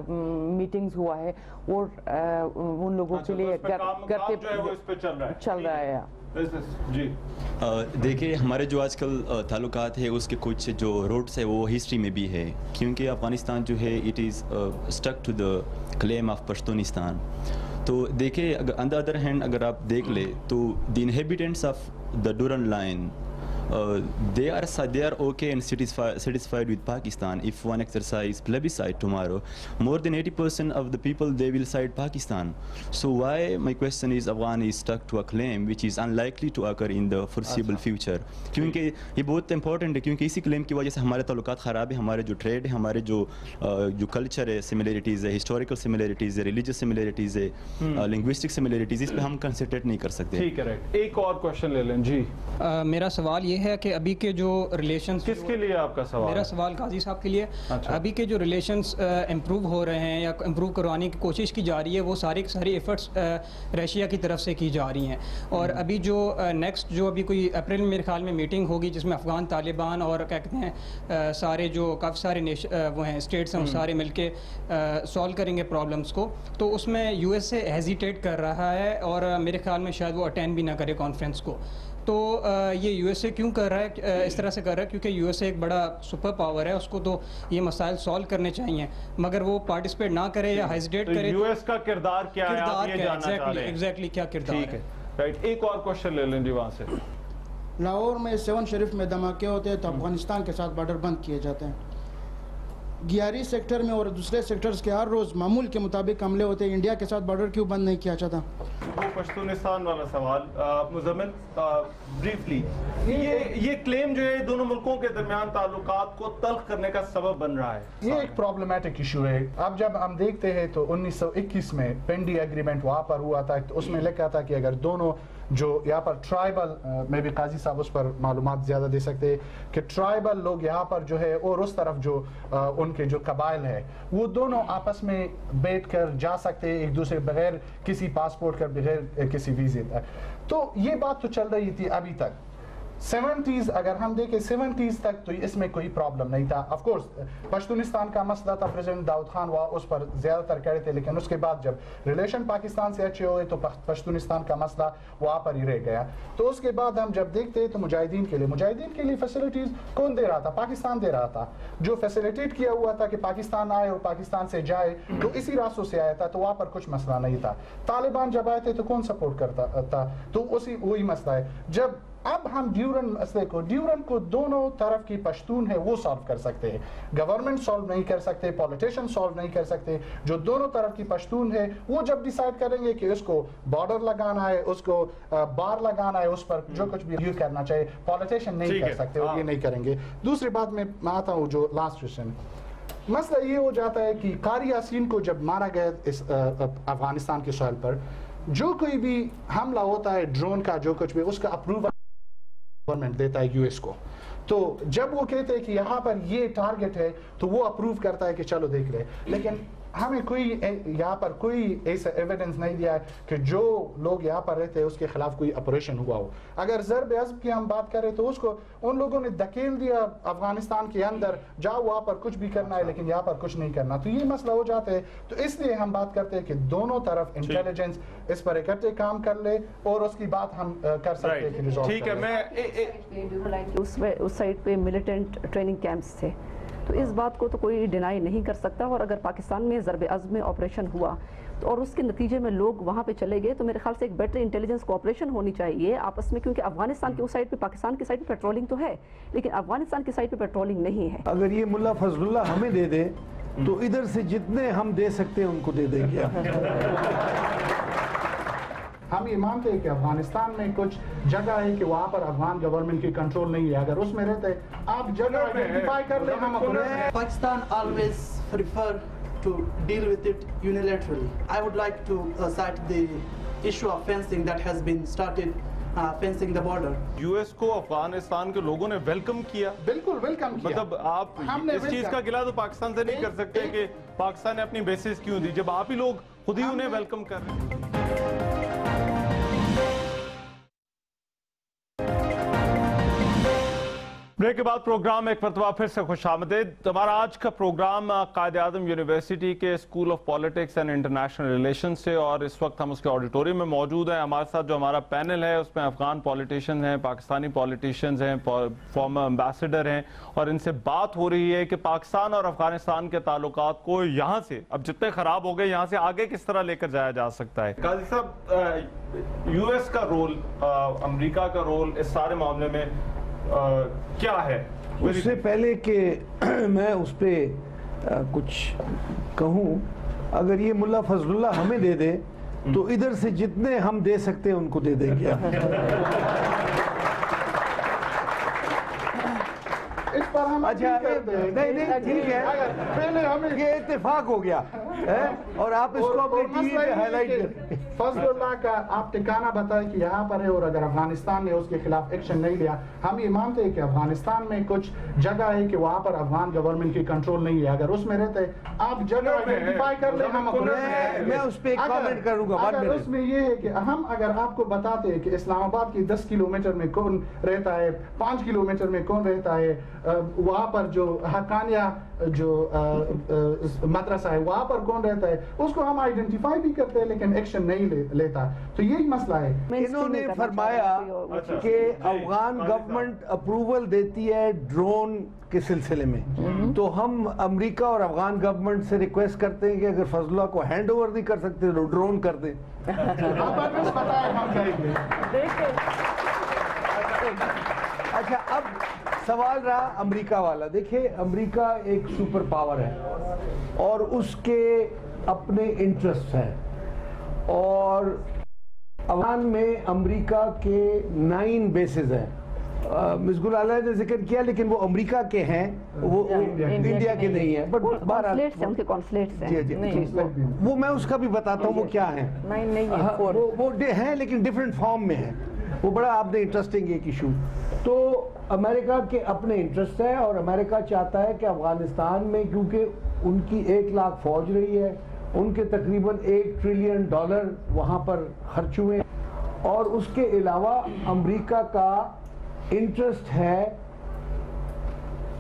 میٹنگز ہوا ہے, اور ان لوگوں کے لیے چل رہا ہے. جی دیکھیں, ہمارے جو آج کل تعلقات ہے اس کے کچھ جو روٹس ہے وہ ہسٹری میں بھی ہے, کیونکہ افغانستان جو ہے it is stick to the claim of Pashtunistan. تو دیکھیں آن دا ادر ہینڈ اگر آپ دیکھ لیں تو the inhabitants of the Durand Line they are okay and satisfied with Pakistan. If one exercise plebiscite tomorrow, more than 80% of the people they will side Pakistan. So why, my question is, Afghan is stuck to a claim which is unlikely to occur in the foreseeable future. کیونکہ یہ بہت امپورٹنٹ ہے, کیونکہ اسی کلیم کی وجہ سے ہمارے تعلقات خراب ہیں, ہمارے جو ٹریڈ ہے, ہمارے جو کلچر ہے, سملیرٹیز ہے, ہسٹوریکل سملیرٹیز ہے, ریلیجیس سملیرٹیز ہے, لنگوسٹک سملیرٹیز, اس پہ ہم کنسنٹریٹ نہیں کر سکتے. ٹھیک ہے, رائٹ. ایک اور کوشچن لے لیں. جی میرا سوال یہ ہے کہ ابھی کے جو ریلیشنز, کس کے لیے آپ کا سوال؟ میرا سوال قاضی صاحب کے لیے. ابھی کے جو ریلیشنز امپروو ہو رہے ہیں یا امپروو کروانے کی کوشش کی جا رہی ہے, وہ ساری ایفرٹس رشیا کی طرف سے کی جا رہی ہیں. اور ابھی جو نیکسٹ جو ابھی کوئی اپریل میں میرے خیال میں میٹنگ ہوگی جس میں افغان طالبان اور کیا کہتے ہیں سارے جو کافی سارے وہ ہیں اسٹیٹس ہیں, سارے مل کے سالو کریں گے پرابلمس کو. تو اس میں یو ایس اے ہیزیٹیٹ کر رہا ہے, اور میرے خیال میں شاید وہ اٹینڈ بھی نہ کرے کانفرنس کو. تو یہ یو ایس اے کیوں کر رہا ہے, اس طرح سے کر رہا ہے؟ کیونکہ یو ایس اے ایک بڑا سپر پاور ہے, اس کو تو یہ مسائل سالو کرنے چاہیے, مگر وہ پارٹیسپیٹ نہ کرے یا ہیزیٹیٹ کرے. یو ایس کا کردار کیا ہے, آپ یہ جاننا چاہ رہے ہیں؟ ایگزیکٹلی کیا کردار ہے. ٹھیک ہے, رائٹ. ایک اور کوشچن لے لیں جی وہاں سے. لاہور میں 7 شریف میں دھماکے ہوتے ہیں تو افغانستان کے ساتھ بارڈر بند کیے جاتے ہیں. گیاری سیکٹر میں اور دوسرے سیکٹرز کے ہر روز معمول کے مطابق حملے ہوتے ہیں, انڈیا کے ساتھ بارڈر کیوں بند نہیں کیا جاتا؟ وہ پشتونستان والا سوال. مزمل بریفلی, یہ کلیم جو ہے دونوں ملکوں کے درمیان تعلقات کو تلخ کرنے کا سبب بن رہا ہے. یہ ایک پرابلمٹک ایشو ہے. اب جب ہم دیکھتے ہیں تو 1921 میں پینڈی ایگریمنٹ وہاں پر ہوا تھا, تو اس میں لکھا تھا کہ اگر دونوں جو یہاں پر ٹرائبل, میں بھی قاضی صاحب اس پر معلومات زیادہ دے سکتے ہیں, کہ ٹرائبل لوگ یہاں پر جو ہے اور اس طرف جو ان کے جو قبائل ہے وہ دونوں آپس میں بیٹھ کر جا سکتے ہیں ایک دوسرے بغیر کسی پاسپورٹ کا, بغیر کسی ویزے. تو یہ بات تو چل رہی تھی ابھی تک. 70s اگر ہم دیکھیں 70s تک تو اس میں کوئی پرابلم نہیں تھا. آف کورس پشتونستان کا مسئلہ تھا, پریزیڈنٹ داؤد خان وہ اس پر زیادہ تر کہہ رہے تھے, لیکن اس کے بعد جب ریلیشن پاکستان سے اچھے ہوئے تو پشتونستان کا مسئلہ وہاں پر ہی رہ گیا. تو اس کے بعد ہم جب دیکھتے ہیں تو مجاہدین کے لیے فیسلٹیز کون دے رہا تھا؟ پاکستان دے رہا تھا. جو فیسلیٹیٹ کیا ہوا تھا کہ پاکستان آئے اور پاکستان سے جائے تو اسی راستوں سے آیا تھا, تو وہاں پر کچھ مسئلہ نہیں تھا. طالبان جب آئے تھے تو کون سپورٹ کرتا تھا؟ تو وہی مسئلہ ہے. جب اب ہم ڈیورن مسئلے کو دونوں طرف کی پشتون ہے وہ سالو کر سکتے ہیں. گورنمنٹ سالو نہیں کر سکتے, پولیٹیشین سالو نہیں کر سکتے. جو دونوں طرف کی پشتون ہے وہ جب ڈیسائیڈ کریں گے کہ اس کو بارڈر لگانا ہے, اس کو بار لگانا ہے, اس پر جو کچھ بھی یوز کرنا چاہیے, پولیٹیشین نہیں کر سکتے, یہ نہیں کریں گے. دوسری بات میں آتا ہوں جو لاسٹ کوشچن, مسئلہ یہ ہو جاتا ہے کہ قاری یاسین کو جب مارا گیا اس افغانستان کے سوائل پر, جو کوئی بھی حملہ ہوتا ہے ڈرون کا جو کچھ بھی, اس کا اپروول گورنمنٹ دیتا ہے یو ایس کو. تو جب وہ کہتے ہیں کہ یہاں پر یہ ٹارگٹ ہے تو وہ اپروو کرتا ہے کہ چلو دیکھ لے. لیکن ہمیں کوئی یہاں پر کوئی ایسا ایویڈنس نہیں دیا ہے کہ جو لوگ یہاں پر رہتے ہیں اس کے خلاف کوئی آپریشن ہوا ہو. اگر ضرب عضب کی ہم بات کریں تو اس کو ان لوگوں نے دھکیل دیا افغانستان کے اندر, جاؤ وہاں پر کچھ بھی کرنا ہے لیکن یہاں پر کچھ نہیں کرنا. تو یہ مسئلہ ہو جاتا ہے. تو اس لیے ہم بات کرتے ہیں کہ دونوں طرف انٹیلیجنس اس پر اکٹھے کام کر لے اور اس کی بات ہم کر سکتے ہیں کہ ریزالو. ٹھیک ہے, میں اس سائٹ پہ ملیٹنٹ ٹریننگ کیمپس تھے, تو اس بات کو تو کوئی ڈینائی نہیں کر سکتا. اور اگر پاکستان میں ضرب عضب میں آپریشن ہوا اور اس کے نتیجے میں لوگ وہاں پہ چلے گئے, تو میرے خیال سے ایک بیٹر انٹیلیجنس کوآپریشن ہونی چاہیے آپس میں, کیونکہ افغانستان کی اس سائڈ پہ, پاکستان کی سائڈ پہ پیٹرولنگ تو ہے لیکن افغانستان کی سائڈ پہ پیٹرولنگ نہیں ہے. اگر یہ ملا فضل اللہ ہمیں دے دے تو ادھر سے جتنے ہم دے سکتے ہیں ان کو دے دیں گے. ہم یہ مانتے ہیں کہ افغانستان میں کچھ جگہ ہے کہ وہاں پر افغان گورنمنٹ کی کنٹرول نہیں ہے. اگر اس میں رہتے آپ جگہ آئیڈینٹیفائی کر لیں. Pakistan always prefer to deal with it unilaterally. I would like to cite the issue of fencing that has been started, fencing the border. U S کو افغانستان کے لوگوں نے ویلکم کیا, بالکل ویلکم کیا. مطلب آپ اس چیز کا گلہ تو پاکستان سے نہیں کر سکتے کہ پاکستان نے اپنی بیسز کیوں دی جب آپ ہی لوگ خود ہی انہیں ویلکم کر رہے ہیں. بریک کے بعد پروگرام ایک مرتبہ پھر سے خوش آمدید. ہمارا آج کا پروگرام قائد اعظم یونیورسٹی کے school of politics and international relation سے, اور اس وقت ہم اس کے آڈیٹوریم میں موجود ہیں. ہمارے ساتھ جو ہمارا پینل ہے اس میں افغان پولیٹیشنز ہیں, پاکستانی پولیٹیشنز ہیں, فارمر امبیسڈر ہیں, اور ان سے بات ہو رہی ہے کہ پاکستان اور افغانستان کے تعلقات کو یہاں سے اب جتنے خراب ہو گئے یہاں سے آگے کس طرح لے کر جایا جا سکتا ہے. قاضی صاحب, یو ایس کا رول, امریکہ کا رول اس سارے معاملے میں کیا ہے؟ اس سے پہلے کہ میں اس پہ کچھ کہوں, اگر یہ ملا فضل اللہ ہمیں دے دے تو ادھر سے جتنے ہم دے سکتے ہیں ان کو دے دیں گے. اس پر ہم اچھا نہیں ٹھیک ہے, پہلے ہمیں یہ اتفاق ہو گیا اور آپ اس کو اپنے ٹی وی پہ ہائی لائٹ کریں. فضل اللہ کا آپ ٹھکانہ بتائیں کہ یہاں پر ہے, اور اگر افغانستان نے اس کے خلاف ایکشن نہیں لیا, ہم یہ مانتے ہیں کہ افغانستان میں کچھ جگہ ہے کہ وہاں پر افغان گورنمنٹ کی کنٹرول نہیں ہے. اگر اس میں رہتے آپ جگہ آئیڈینٹیفائی کر لیں. میں اس پہ کامنٹ کروں گا. اگر اس میں یہ ہے کہ ہم اگر آپ کو بتاتے ہیں کہ اسلام آباد کی 10 کلومیٹر میں کون رہتا ہے, 5 کلومیٹر میں کون رہتا ہے, وہاں پر جو حقانیہ جو مدرسہ ہے وہاں پر کون رہتا ہے, اس کو ہم آئیڈینٹیفائی بھی کرتے ہیں لیکن ایکشن نہیں لیتا. تو یہی مسئلہ ہے. انہوں نے فرمایا کہ افغان گورنمنٹ اپروول دیتی ہے ڈرون کے سلسلے میں, تو ہم امریکہ اور افغان گورنمنٹ سے ریکویسٹ کرتے ہیں کہ اگر فضل اللہ کو ہینڈ اوور نہیں کر سکتے تو ڈرون کر دیں. اچھا, اب سوال رہا امریکہ والا. دیکھیں, امریکہ ایک سپر پاور ہے اور اس کے اپنے انٹرسٹ ہیں, اور افغان میں امریکہ کے 9 بیسز ہیں. مس گل علیہ نے ذکر کیا لیکن وہ امریکہ کے ہیں, وہ انڈیا کے نہیں ہیں, بٹ وہ میں اس کا بھی بتاتا ہوں وہ کیا ہیں. وہ ہیں لیکن ڈیفرنٹ فارم میں ہیں. وہ بڑا آپ نے انٹرسٹنگ ایک ایشو. تو امریکہ کے اپنے انٹرسٹ ہے, اور امریکہ چاہتا ہے کہ افغانستان میں, کیونکہ ان کی 1 لاکھ فوج رہی ہے, ان کے تقریباً $1 ٹریلین وہاں پر خرچ ہوئے, اور اس کے علاوہ امریکہ کا انٹرسٹ ہے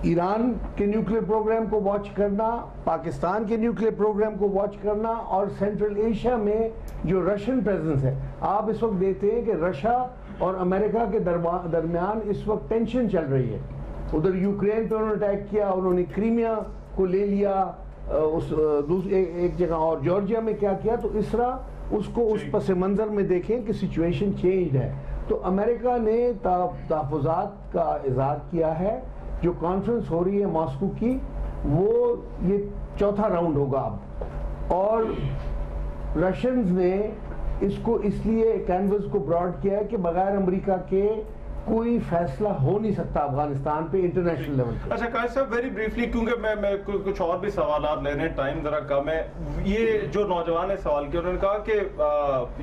ایران کے نیوکلیر پروگرام کو واچ کرنا, پاکستان کے نیوکلیر پروگرام کو واچ کرنا, اور سینٹرل ایشیا میں جو رشین پریزنس ہے. آپ اس وقت دیکھتے ہیں کہ رشیا اور امریکہ کے درمیان اس وقت ٹینشن چل رہی ہے. ادھر یوکرین پہ انہوں نے اٹیک کیا, انہوں نے کریمیا کو لے لیا, ایک جگہ اور جارجیا میں کیا کیا. تو اس طرح اس کو اس پس منظر میں دیکھیں کہ سچویشن چینج ہے. تو امریکہ نے تحفظات کا اظہار کیا ہے. جو کانفرنس ہو رہی ہے ماسکو کی وہ یہ چوتھا راؤنڈ ہوگا اب, اور رشینز نے اس کو اس لیے کینوس کو براڈ کیا ہے کہ بغیر امریکہ کے کوئی فیصلہ ہو نہیں سکتا افغانستان پہ انٹرنیشنل لیول پہ. اچھا قائد صاحب ویری بریفلی, کیونکہ میں کچھ اور بھی سوالات لے رہے ہیں, ٹائم ذرا کم ہے. یہ جو نوجوان نے سوال کیا انہوں نے کہا کہ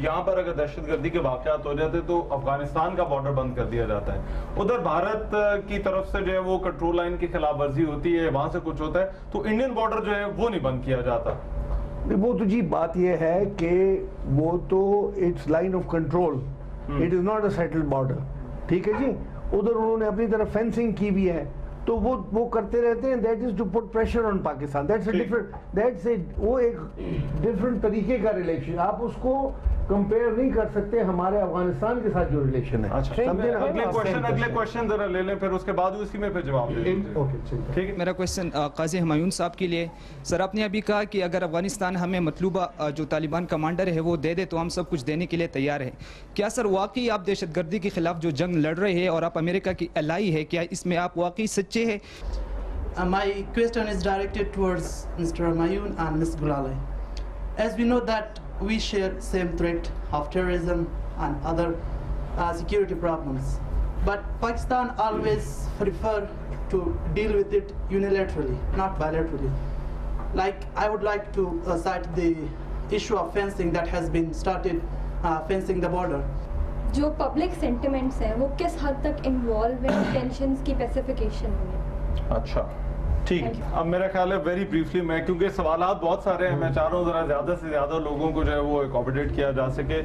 یہاں پر اگر دہشت گردی کے واقعات ہو جاتے تو افغانستان کا بارڈر بند کر دیا جاتا ہے, ادھر بھارت کی طرف سے جو ہے وہ کنٹرول لائن کی خلاف ورزی ہوتی ہے, وہاں سے کچھ ہوتا ہے, تو انڈین بارڈر جو ہے وہ نہیں بند کیا جاتا. وہ تو جی بات یہ ہے کہ وہ تو it's line of control, it is not a settled border. ٹھیک ہے جی, ادھر انہوں نے اپنی طرف فینسنگ کی بھی ہے تو وہ کرتے رہتے ہیں. That is to put pressure on Pakistan. وہ ایک ڈفرنٹ طریقے کا ریلیشن, آپ اس کو کمپیئر نہیں کر سکتے ہمارے افغانستان کے ساتھ جو ریلیشن ہے. اگلے کوشچن ذرا لے لیں, پھر اس کے بعد اسی میں پھر جواب دیں. ٹھیک ہے, میرا کوشچن قاضی ہمایون صاحب کے لیے. سر آپ نے ابھی کہا کہ اگر افغانستان ہمیں مطلوبہ جو طالبان کمانڈر ہے وہ دے دے تو ہم سب کچھ دینے کے لیے تیار ہیں. کیا سر واقعی آپ دہشت گردی کے خلاف جو جنگ لڑ رہے ہیں اور آپ امریکہ کی الائی ہے, کیا اس میں آپ واقعی سچے ہیں؟ My question is directed towards Mr. Humayun and Ms. Gulalai. As we know that we share same threat of terrorism and other security problems, but Pakistan always prefer to deal with it unilaterally, not bilaterally. Like I would like to cite the issue of fencing that has been started, fencing the border. جو پبلک سینٹیمنٹس ہیں وہ کس حد تک انوالو ہیں ٹینشنز کی پیسیفیکیشن میں؟ اچھا ٹھیک ہے, اب میرا خیال ہے ویری بریفلی میں, کیونکہ سوالات بہت سارے ہیں, میں چاہ رہا ہوں ذرا زیادہ سے زیادہ لوگوں کو جو ہے وہ اکوموڈیٹ کیا جا سکے.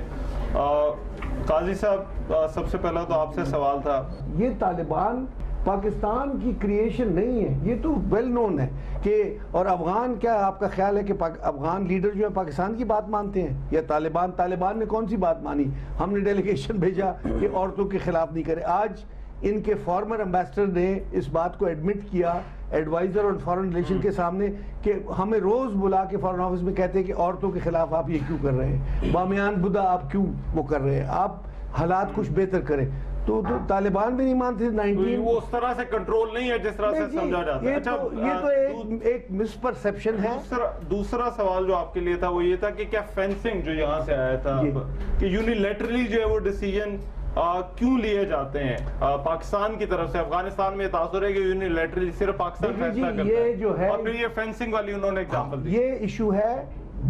قاضی صاحب سب سے پہلا تو آپ سے سوال تھا, یہ طالبان پاکستان کی کریشن نہیں ہے, یہ تو ویل نون ہے کہ, اور افغان کیا آپ کا خیال ہے کہ افغان لیڈر جو ہے پاکستان کی بات مانتے ہیں یا طالبان نے کون سی بات مانی؟ ہم نے ڈیلیگیشن بھیجا کہ عورتوں کے خلاف نہیں کرے. آج ان کے فارمر امبیسڈر نے اس بات کو ایڈمٹ کیا ایڈوائزر اور فارن ریلیشن کے سامنے کہ ہمیں روز بلا کے فارن آفس میں کہتے ہیں کہ عورتوں کے خلاف آپ یہ کیوں کر رہے ہیں, بامیان بدھا آپ کیوں وہ کر رہے ہیں, آپ حالات کچھ بہتر کریں. تو طالبان بھی نہیں مانتے. 19 وہ اس طرح سے کنٹرول نہیں ہے جس طرح سے سمجھا جاتا ہے. یہ تو ایک مس پرسپشن ہے. دوسرا سوال جو آپ کے لیے تھا وہ یہ تھا کہ کیا فینسنگ جو یہاں سے آیا تھا کہ یونیلیٹرلی جو ہے وہ ڈیسیژن کیوں لیے جاتے ہیں پاکستان کی طرف سے؟ افغانستان میں تاثر ہے کہ یونیلیٹرلی صرف پاکستان فیصلہ کرتا ہے, اور پھر یہ فینسنگ والی انہوں نے ایگزامپل دی. یہ ایشو ہے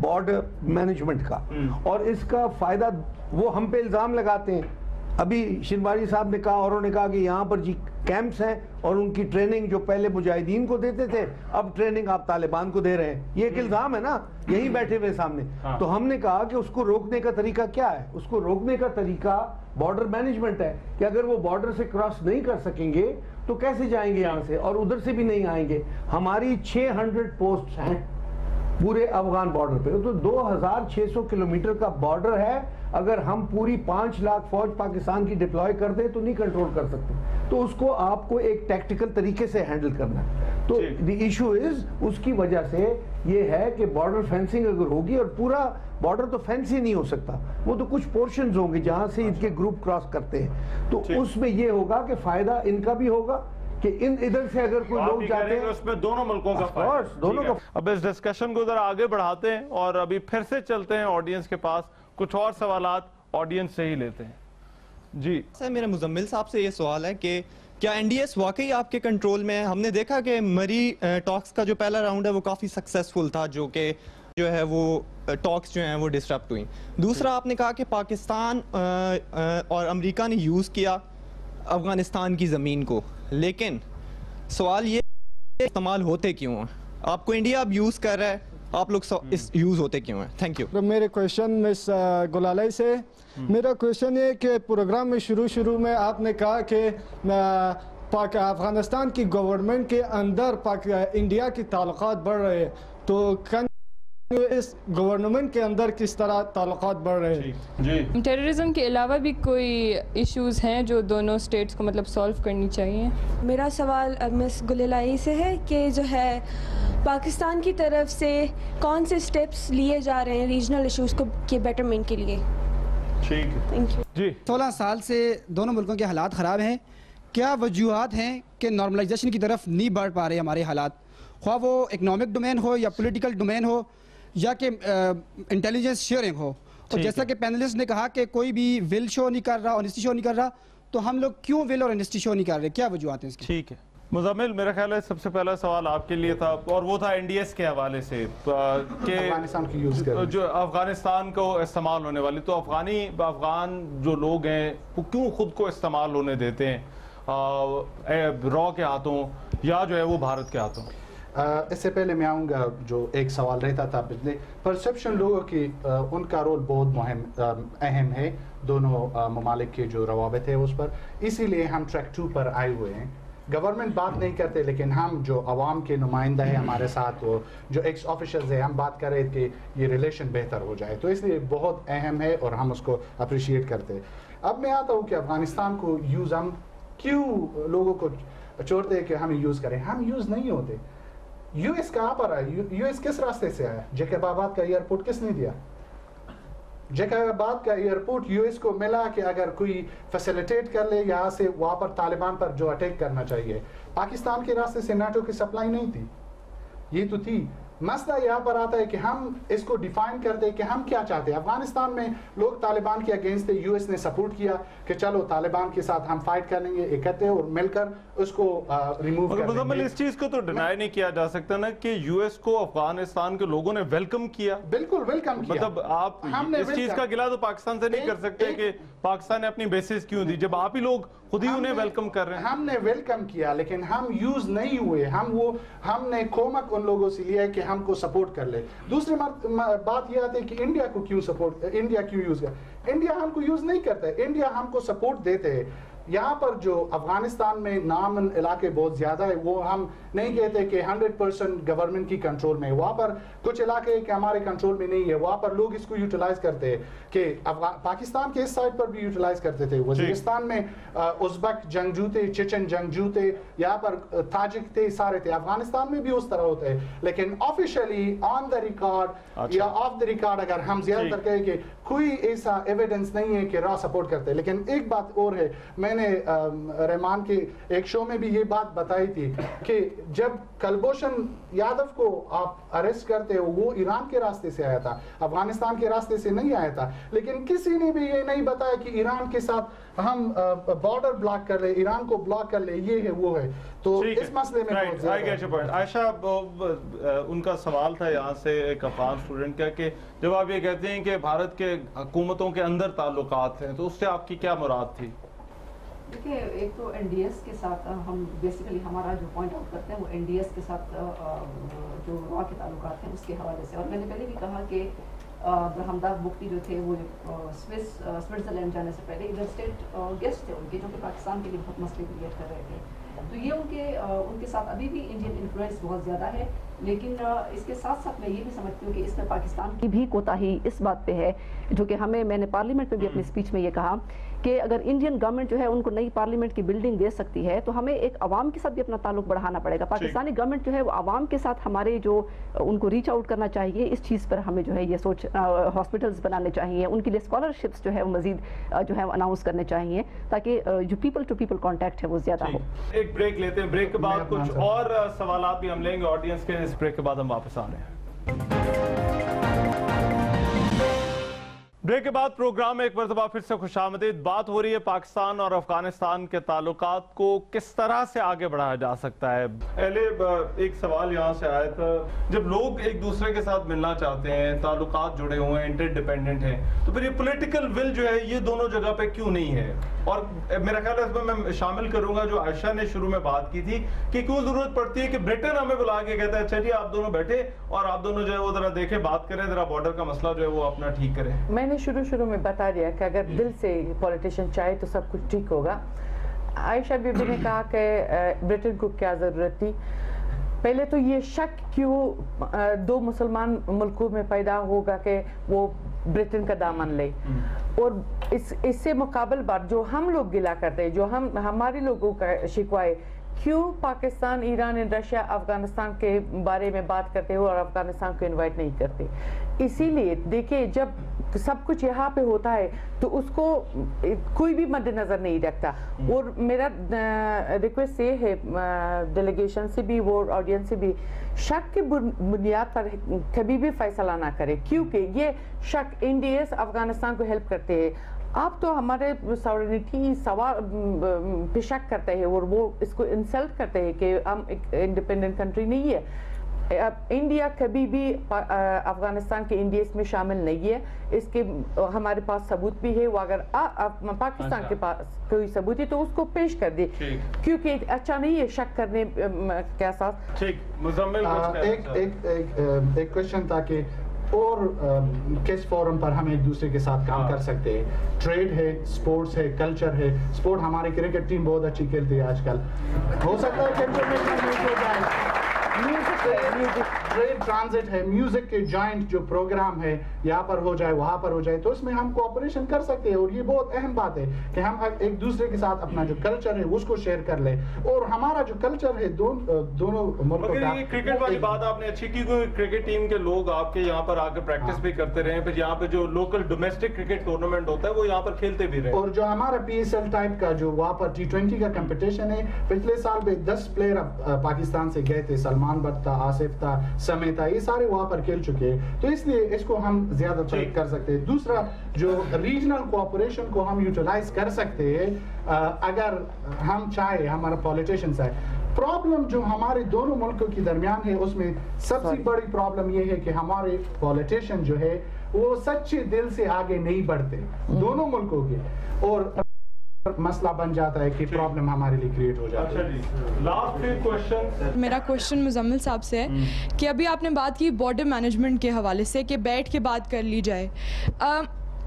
بارڈر مینجمنٹ کا, اور اس کا فائدہ وہ ہم پہ الزام لگاتے ہیں. ابھی شنواری صاحب نے کہا, اور انہوں نے کہا کہ یہاں پر جی کیمپس ہیں اور ان کی ٹریننگ جو پہلے مجاہدین کو دیتے تھے اب ٹریننگ آپ طالبان کو دے رہے ہیں. یہ ایک الزام ہے نا, یہیں بیٹھے ہوئے سامنے. تو ہم نے کہا کہ اس کو روکنے کا طریقہ کیا ہے؟ اس کو روکنے کا طریقہ بارڈر مینجمنٹ ہے کہ اگر وہ بارڈر سے کراس نہیں کر سکیں گے تو کیسے جائیں گے یہاں سے, اور ادھر سے بھی نہیں آئیں گے. ہماری 600 پوسٹ ہیں پورے افغان بارڈر پہ, تو 2600 کلومیٹر کا بارڈر ہے. اگر ہم پوری 5 لاکھ فوج پاکستان کی ڈپلوائے کر دیں تو نہیں کنٹرول کر سکتے. تو اس کو آپ کو ایک ٹیکٹیکل طریقے سے ہینڈل کرنا ہے. تو دی ایشو از, اس کی وجہ سے یہ ہے کہ بارڈر فینسنگ اگر ہوگی, اور پورا بارڈر تو فینس ہی نہیں ہو سکتا, وہ تو کچھ پورشنز ہوں گے جہاں سے ان کے گروپ کراس کرتے ہیں, تو اس میں یہ ہوگا کہ فائدہ ان کا بھی ہوگا کہ ادھر سے اگر کوئی لوگ جاتے ہیں اس میں دونوں ملکوں کا فائدہ. اب اس ڈسکشن کو ذرا آگے بڑھاتے ہیں اور ابھی پھر سے چلتے ہیں آڈینس کے پاس, کچھ اور سوالات آڈینس سے ہی لیتے ہیں. جی سر, میرا مزمل صاحب سے یہ سوال ہے کہ کیا این ڈی ایس واقعی آپ کے کنٹرول میں ہے؟ ہم نے دیکھا کہ مری ٹاکس کا جو پہلا راؤنڈ ہے وہ کافی سکسیسفل تھا, جو ہے وہ ٹاکس جو ہیں وہ ڈسٹرپٹ ہوئیں. دوسرا آپ نے کہا کہ پاکستان اور امریکہ نے یوز کیا افغانستان کی زمین کو, لیکن سوال یہ استعمال ہوتے کیوں ہیں؟ آپ کو انڈیا اب یوز کر رہا ہے, آپ لوگ یوز ہوتے کیوں ہیں؟ Thank you. میرے کویشچن مس گلالائی سے, میرا کویشچن یہ کہ پروگرام میں شروع میں آپ نے کہا کہ افغانستان کی گورنمنٹ کے اندر انڈیا کی تعلقات بڑھ رہے ہیں, تو اس گورنمنٹ کے اندر کس طرح تعلقات بڑھ رہے ہیں؟ ٹیررزم کے علاوہ بھی کوئی ایشوز ہیں جو دونوں اسٹیٹس کو مطلب سالو کرنی چاہیے؟ میرا سوال مس گلالائی سے ہے کہ جو ہے پاکستان کی طرف سے کون سے سٹیپس لیے جا رہے ہیں ریجنل ایشوز کو کے بیٹرمنٹ کے لیے؟ ٹھیک ہے تھینک یو جی 16 سال سے دونوں ملکوں کے حالات خراب ہیں. کیا وجوہات ہیں کہ نارملائزیشن کی طرف نہیں بڑھ پا رہے ہمارے حالات, خواہ وہ اکنامک ڈومین ہو یا پولیٹیکل ڈومین ہو یا کہ انٹیلیجنس شیئرنگ ہو؟ اور جیسا کہ پینلسٹ نے کہا کہ کوئی بھی ول شو نہیں کر رہا, آنیسٹی شو نہیں کر رہا, تو ہم لوگ کیوں ول اور آنیسٹی شو نہیں کر رہے؟ کیا وجوہات ہیں اس کی؟ ٹھیک ہے مزمل, میرا خیال ہے سب سے پہلا سوال آپ کے لیے تھا, اور وہ تھا NDS کے حوالے سے کہ جو افغانستان کو استعمال ہونے والی, تو افغان جو لوگ ہیں وہ کیوں خود کو استعمال ہونے دیتے ہیں را کے ہاتھوں یا جو ہے وہ بھارت کے ہاتھوں؟ اس سے پہلے میں آؤں گا, جو ایک سوال رہتا تھا پرسیپشن لوگوں کی, ان کا رول بہت اہم ہے دونوں ممالک کے جو روابط ہے اس پر, اسی لیے ہم ٹریک 2 پر آئے ہوئے ہیں. گورنمنٹ بات نہیں کرتے, لیکن ہم جو عوام کے نمائندہ ہیں ہمارے ساتھ, وہ جو ایکس آفیشلز ہیں, ہم بات کر رہے کہ یہ ریلیشن بہتر ہو جائے, تو اس لیے بہت اہم ہے اور ہم اس کو اپریشیٹ کرتے ہیں. اب میں آتا ہوں کہ افغانستان کو یوز ہم کیوں لوگوں کو چھوڑتے ہیں کہ ہم یوز کریں. ہم یوز نہیں ہوتے. یو ایس کہاں پر آیا؟ یو ایس کس راستے سے آیا؟ جیکب آباد کا ایئرپورٹ کس نے دیا؟ جیکب آباد کا ایئرپورٹ یو ایس کو ملا کہ اگر کوئی فیسیلیٹیٹ کر لے یہاں سے, وہاں پر طالبان پر جو اٹیک کرنا چاہیے. پاکستان کے راستے سے نیٹو کی سپلائی نہیں تھی, یہ تو تھی. مسئلہ یہاں پر آتا ہے کہ ہم اس کو ڈیفائن کرتے ہیں کہ ہم کیا چاہتے ہیں. افغانستان میں لوگ طالبان کے اگینسٹ تھے, یو ایس نے سپورٹ کیا کہ چلو طالبان کے ساتھ ہم فائٹ کر لیں گے اکٹھے اور مل کر اس کو ریموو کر لیں گے. اس چیز کو تو ڈینائی نہیں کیا جا سکتا نا کہ یو ایس کو افغانستان کے لوگوں نے ویلکم کیا. بالکل ویلکم کیا. مطلب آپ اس چیز کا گلہ تو پاکستان سے نہیں کر سکتے کہ پاکستان نے اپنی بیسز کیوں دی, جب آپ ہی لوگ خود ہی انہیں ویلکم کر رہے ہیں. ہم نے ویلکم کیا, لیکن ہم یوز نہیں ہوئے. ہم نے کومک ان لوگوں سے لیا ہے کہ ہم کو سپورٹ کر لے. دوسری بات یہ آتی ہے کہ انڈیا کو کیوں سپورٹ, انڈیا کیوں یوز کر. انڈیا ہم کو یوز نہیں کرتا ہے, انڈیا ہم کو سپورٹ دیتے ہیں. یہاں پر جو افغانستان میں نامن علاقے بہت زیادہ ہے, وہ ہم نہیں کہتے کہ 100% گورنمنٹ کی کنٹرول میں. وہاں پر کچھ علاقے کہ ہمارے کنٹرول میں نہیں ہے, وہاں پر لوگ اس کو یوٹیلائز کرتے ہیں کہ پاکستان کے اس سائڈ پر بھی یوٹیلائز کرتے تھے. وزیرستان میں ازبک جنگجو تھے, چچن جنگجو تھے, یہاں پر تاجک تھے, سارے تھے. افغانستان میں بھی اس طرح ہوتا ہے, لیکن آفیشلی آن دا ریکارڈ یا آف دا ریکارڈ اگر ہم زیادہ تر کہیں کہ کوئی ایسا ایویڈنس نہیں ہے کہ را سپورٹ کرتے. لیکن ایک بات اور ہے, میں نے رحمان کے ایک شو میں بھی یہ بات بتائی تھی کہ جب کلبھوشن یادو کو آپ اریسٹ کرتے ہو, وہ ایران کے راستے سے آیا تھا, افغانستان کے راستے سے نہیں آیا تھا. لیکن کسی نے بھی یہ نہیں بتایا کہ ایران کے ساتھ ہم بارڈر بلاک کر لیں, ایران کو بلاک کر لیں, یہ ہے وہ ہے. تو اس مسئلے میں بہت زیادہ. عائشہ, ان کا سوال تھا یہاں سے ایک افغان اسٹوڈنٹ کا کہ جب آپ یہ کہتے ہیں کہ بھارت کے حکومتوں کے اندر تعلقات ہیں, تو اس سے آپ کی کیا مراد تھی؟ دیکھیں, ایک تو NDS کے ساتھ ہم بیسیکلی ہمارا جو پوائنٹ آؤٹ کرتے ہیں وہ NDS کے ساتھ جو را کے تعلقات ہیں اس کے حوالے سے. اور میں نے پہلے بھی کہا کہ برہمداد مفتی جو تھے وہ سوئٹزرلینڈ جانے سے پہلے ادھر اسٹیٹ گیسٹ تھے ان کے, جو کہ پاکستان کے لیے بہت مسئلے کریٹ کر رہے تھے. تو یہ ان کے ساتھ ابھی بھی انڈین انفلوئنس بہت زیادہ ہے. لیکن اس کے ساتھ ساتھ میں یہ بھی سمجھتی ہوں کہ اس میں پاکستان کی بھی کوتاہی اس بات پہ ہے, جو کہ میں نے پارلیمنٹ میں بھی اپنی اسپیچ میں یہ کہا کہ اگر انڈین گورنمنٹ جو ہے ان کو نئی پارلیمنٹ کی بلڈنگ دے سکتی ہے, تو ہمیں ایک عوام کے ساتھ بھی اپنا تعلق بڑھانا پڑے گا. پاکستانی گورنمنٹ جو ہے وہ عوام کے ساتھ ہمارے جو ان کو ریچ آؤٹ کرنا چاہیے, اس چیز پر ہمیں جو ہے یہ سوچ, ہاسپٹلز بنانے چاہیے, ان کے لیے اسکالرشپس جو ہے وہ مزید جو ہے اناؤنس کرنے چاہیے, تاکہ جو پیپل ٹو پیپل کانٹیکٹ ہے وہ زیادہ ہو. ایک بریک لیتے ہیں, بریک کے بعد کچھ اور سوالات بھی ہم لیں گے آڈینس کے. اس بریک کے بعد ہم واپس آ رہے ہیں. بریک کے بعد پروگرام میں ایک مرتبہ پھر سے خوش آمدید. بات ہو رہی ہے پاکستان اور افغانستان کے تعلقات کو کس طرح سے آگے بڑھایا جا سکتا ہے. پہلے ایک سوال یہاں سے آیا تھا, جب لوگ ایک دوسرے کے ساتھ ملنا چاہتے ہیں, تعلقات جڑے ہوئے ہیں, انٹر ڈیپینڈنٹ ہیں, تو پھر یہ پولیٹیکل ول جو ہے یہ دونوں جگہ پہ کیوں نہیں ہے؟ اور میرا خیال ہے اس میں میں شامل کروں گا جو عائشہ نے شروع میں بات کی تھی کہ کیوں ضرورت پڑتی ہے کہ برٹن ہمیں بلا کے کہتا ہے اچھا جی آپ دونوں بیٹھے اور آپ دونوں جو ہے وہ ذرا دیکھیں, بات کریں, ذرا بارڈر کا مسئلہ جو ہے وہ اپنا ٹھیک کریں. میں نے شروع میں بتا دیا کہ اگر دل سے پولیٹیشین چاہے تو سب کچھ ٹھیک ہوگا. عائشہ بی بی نے کہا کہ برٹن کو کیا ضرورت تھی. پہلے تو یہ شک کیوں دو مسلمان ملکوں میں پیدا ہوگا کہ وہ برٹن کا دامن لے, اور اس سے مقابل بات جو ہم لوگ گلا کرتے ہیں, جو ہمارے لوگوں کا شکوہ ہے کیوں Pakistan, Iran and Russia Afghanistan کے بارے میں بات کرتے ہو اور افغانستان کو انوائٹ نہیں کرتے؟ اسی لیے دیکھیں جب سب کچھ یہاں پہ ہوتا ہے تو اس کو کوئی بھی مد نظر نہیں رکھتا. اور میرا ریکویسٹ یہ ہے ڈیلیگیشن سے بھی وہ آڈینس سے بھی، شک کی بنیاد پر کبھی بھی فیصلہ نہ کرے، کیونکہ یہ شک انڈیاز افغانستان کو ہیلپ کرتے ہیں. آپ تو ہمارے ساورنٹی پہ شک کرتے ہیں اور وہ اس کو انسلٹ کرتے ہیں کہ ہم ایک انڈیپینڈنٹ کنٹری نہیں ہے. انڈیا کبھی بھی افغانستان کے انڈیاز میں شامل نہیں ہے. اس کے ہمارے پاس ثبوت بھی ہے. وہ اگر پاکستان کے پاس کوئی ثبوت ہے تو اس کو پیش کر دے، کیونکہ اچھا نہیں ہے شک کرنے کے اساس. ایک کوشچن تھا کہ اور کس فورم پر ہم ایک دوسرے کے ساتھ کام کر سکتے ہیں؟ ٹریڈ ہے، سپورٹس ہے، کلچر ہے. سپورٹ ہماری کرکٹ ٹیم بہت اچھی کھیلتی ہے آج کل، ہو سکتا ہے کہ انٹرنیشنل میچ ہو جائے. ٹریڈ ٹرانزٹ ہے، میوزک کے جوائنٹ جو پروگرام ہے یہاں پر ہو جائے، وہاں پر ہو جائے، تو اس میں ہم کوآپریشن کر سکتے ہیں. اور یہ بہت اہم بات ہے کہ ہم ایک دوسرے کے ساتھ اپنا جو کلچر ہے اس کو شیئر کر لیں. اور ہمارا جو کلچر ہے دونوں ملکوں کا. یہ کرکٹ والی بات آپ نے اچھی کی، کوئی کرکٹ ٹیم کے لوگ آپ کے یہاں پر آ کے پریکٹس بھی کرتے رہے، پھر یہاں پہ جو لوکل ڈومیسٹک کرکٹ ٹورنامنٹ ہوتا ہے وہ یہاں پر کھیلتے بھی رہے. اور جو ہمارا پی ایس ایل ٹائپ کا جو وہاں پر T20 کا کمپٹیشن ہے، پچھلے سال میں 10 پلیئر پاکستان سے گئے تھے. سلمان بٹ تھا، آصف تھا، سمیتا، یہ سارے وہاں پر کھیل چکے ہیں. تو اس لیے اس کو ہم زیادہ تر کر سکتے ہیں. دوسرا جو ریجنل کوآپریشن کو ہم یوٹیلائز کر سکتے ہیں اگر ہم چاہے، ہمارا پولیٹیشنز ہے. پرابلم جو ہمارے دونوں ملکوں کے درمیان ہے اس میں سب سے بڑی پرابلم یہ ہے کہ ہمارے پولیٹیشین جو ہے وہ سچے دل سے آگے نہیں بڑھتے دونوں ملکوں کے، اور مسئلہ بن جاتا ہے کہ پرابلم ہمارے لیے کریٹ ہو جاتا ہے. میرا کوشچن مزمل صاحب سے ہے کہ ابھی آپ نے بات کی بارڈر مینجمنٹ کے حوالے سے کہ بیٹھ کے بات کر لی جائے.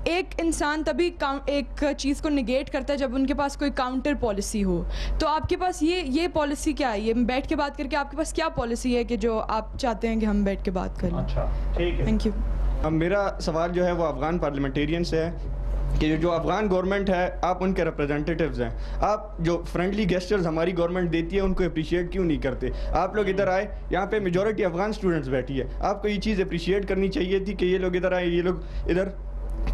ایک انسان تبھی ایک چیز کو نگیٹ کرتا ہے جب ان کے پاس کوئی کاؤنٹر پالیسی ہو. تو آپ کے پاس یہ پالیسی کیا ہے؟ یہ بیٹھ کے بات کر کے آپ کے پاس کیا پالیسی ہے کہ جو آپ چاہتے ہیں کہ ہم بیٹھ کے بات کریں؟ اچھا ٹھیک ہے، تھینک یو. میرا سوال جو ہے وہ افغان پارلیمنٹیرین سے ہے کہ جو افغان گورنمنٹ ہے، آپ ان کے ریپرزنٹیٹیوز ہیں، آپ جو فرینڈلی گیسچرز ہماری گورنمنٹ دیتی ہے ان کو اپریشیٹ کیوں نہیں کرتے؟ آپ لوگ ادھر آئے، یہاں پہ میجورٹی افغان اسٹوڈنٹس بیٹھی ہے، آپ کو یہ چیز اپریشیٹ کرنی چاہیے تھی کہ یہ لوگ ادھر آئے، یہ لوگ ادھر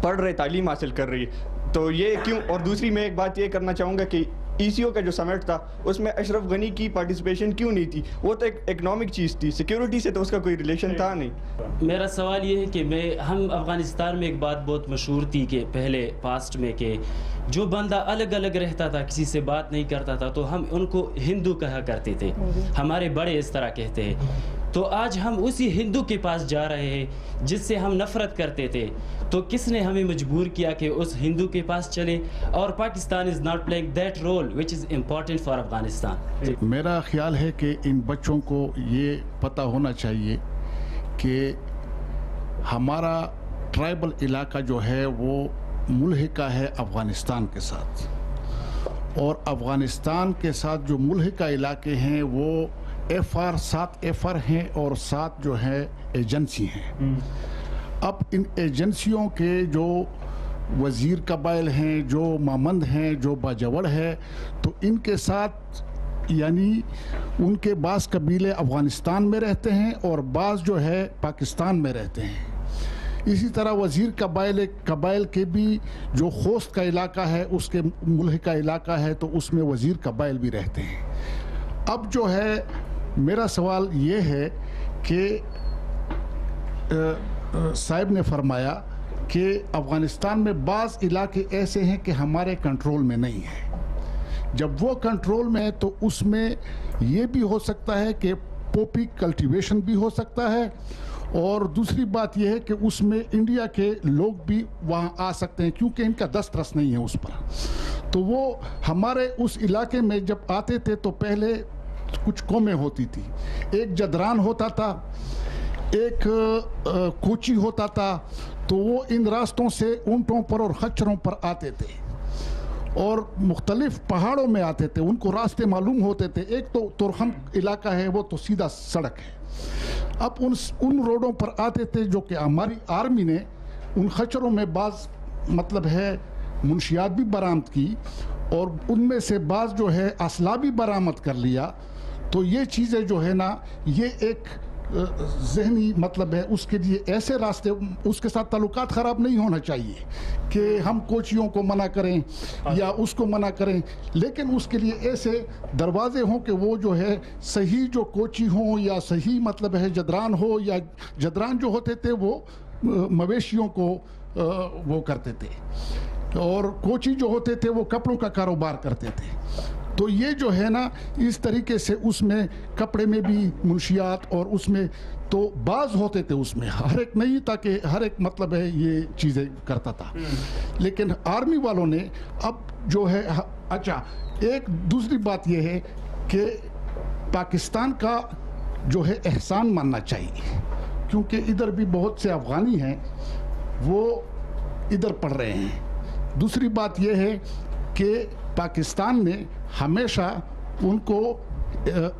پڑھ رہے، تعلیم حاصل کر رہی ہے. تو یہ کیوں؟ اور دوسری میں ایک بات یہ کرنا چاہوں گا کہ ECO کا جو سمٹ تھا اس میں اشرف غنی کی پارٹیسپیشن کیوں نہیں تھی؟ وہ تو ایک اکنامک چیز تھی، سیکیورٹی سے تو اس کا کوئی ریلیشن تھا نہیں. میرا سوال یہ ہے کہ ہم افغانستان میں ایک بات بہت مشہور تھی کہ پہلے پاسٹ میں کہ جو بندہ الگ الگ رہتا تھا، کسی سے بات نہیں کرتا تھا، تو ہم ان کو ہندو کہا کرتے تھے، ہمارے بڑے اس طرح کہتے ہیں. تو آج ہم اسی ہندو کے پاس جا رہے ہیں جس سے ہم نفرت کرتے تھے. تو کس نے ہمیں مجبور کیا کہ اس ہندو کے پاس چلے؟ اور Pakistan is not playing that role which is important for Afghanistan. میرا خیال ہے کہ ان بچوں کو یہ پتہ ہونا چاہیے کہ ہمارا ٹرائبل علاقہ جو ہے وہ ملحقہ ہے افغانستان کے ساتھ، اور افغانستان کے ساتھ جو ملحقہ علاقے ہیں وہ سات FR ہیں اور 7 جو ہے ایجنسی ہیں. اب ان ایجنسیوں کے جو وزیر قبائل ہیں، جو مامند ہیں، جو باجوڑ ہے، تو ان کے ساتھ یعنی ان کے بعض قبیلے افغانستان میں رہتے ہیں اور بعض جو ہے پاکستان میں رہتے ہیں. اسی طرح وزیر قبائل کے بھی جو خوست کا علاقہ ہے اس کے ملحقہ علاقہ ہے تو اس میں وزیر قبائل بھی رہتے ہیں. اب جو ہے میرا سوال یہ ہے کہ صاحب نے فرمایا کہ افغانستان میں بعض علاقے ایسے ہیں کہ ہمارے کنٹرول میں نہیں ہیں. جب وہ کنٹرول میں ہے تو اس میں یہ بھی ہو سکتا ہے کہ پوپی کلٹیویشن بھی ہو سکتا ہے، اور دوسری بات یہ ہے کہ اس میں انڈیا کے لوگ بھی وہاں آ سکتے ہیں کیونکہ ان کا دسترس نہیں ہے اس پر. تو وہ ہمارے اس علاقے میں جب آتے تھے تو پہلے کچھ قومیں ہوتی تھی، ایک جدران ہوتا تھا، ایک کوچی ہوتا تھا، تو وہ ان راستوں سے اونٹوں پر اور خچروں پر آتے تھے اور مختلف پہاڑوں میں آتے تھے. ان کو راستے معلوم ہوتے تھے. ایک تو تورخم علاقہ ہے وہ تو سیدھا سڑک ہے. اب ان روڈوں پر آتے تھے جو کہ ہماری آرمی نے ان خچروں میں بعض مطلب ہے منشیات بھی برآمد کی، اور ان میں سے بعض جو ہے اسلحہ بھی برآمد کر لیا، تو یہ چیزیں جو ہے نا یہ ایک ذہنی مطلب ہے، اس کے لیے ایسے راستے، اس کے ساتھ تعلقات خراب نہیں ہونا چاہیے کہ ہم کوچیوں کو منع کریں یا اس کو منع کریں، لیکن اس کے لیے ایسے دروازے ہوں کہ وہ جو ہے صحیح جو کوچی ہوں یا صحیح مطلب ہے جدران ہو، یا جدران جو ہوتے تھے وہ مویشیوں کو وہ کرتے تھے، اور کوچی جو ہوتے تھے وہ کپڑوں کا کاروبار کرتے تھے. تو یہ جو ہے نا اس طریقے سے اس میں کپڑے میں بھی منشیات، اور اس میں تو بعض ہوتے تھے، اس میں ہر ایک نہیں تھا کہ ہر ایک مطلب ہے یہ چیزیں کرتا تھا. لیکن آرمی والوں نے اب جو ہے، اچھا ایک دوسری بات یہ ہے کہ پاکستان کا جو ہے احسان ماننا چاہیے، کیونکہ ادھر بھی بہت سے افغانی ہیں وہ ادھر پڑھ رہے ہیں. دوسری بات یہ ہے کہ پاکستان نے ہمیشہ ان کو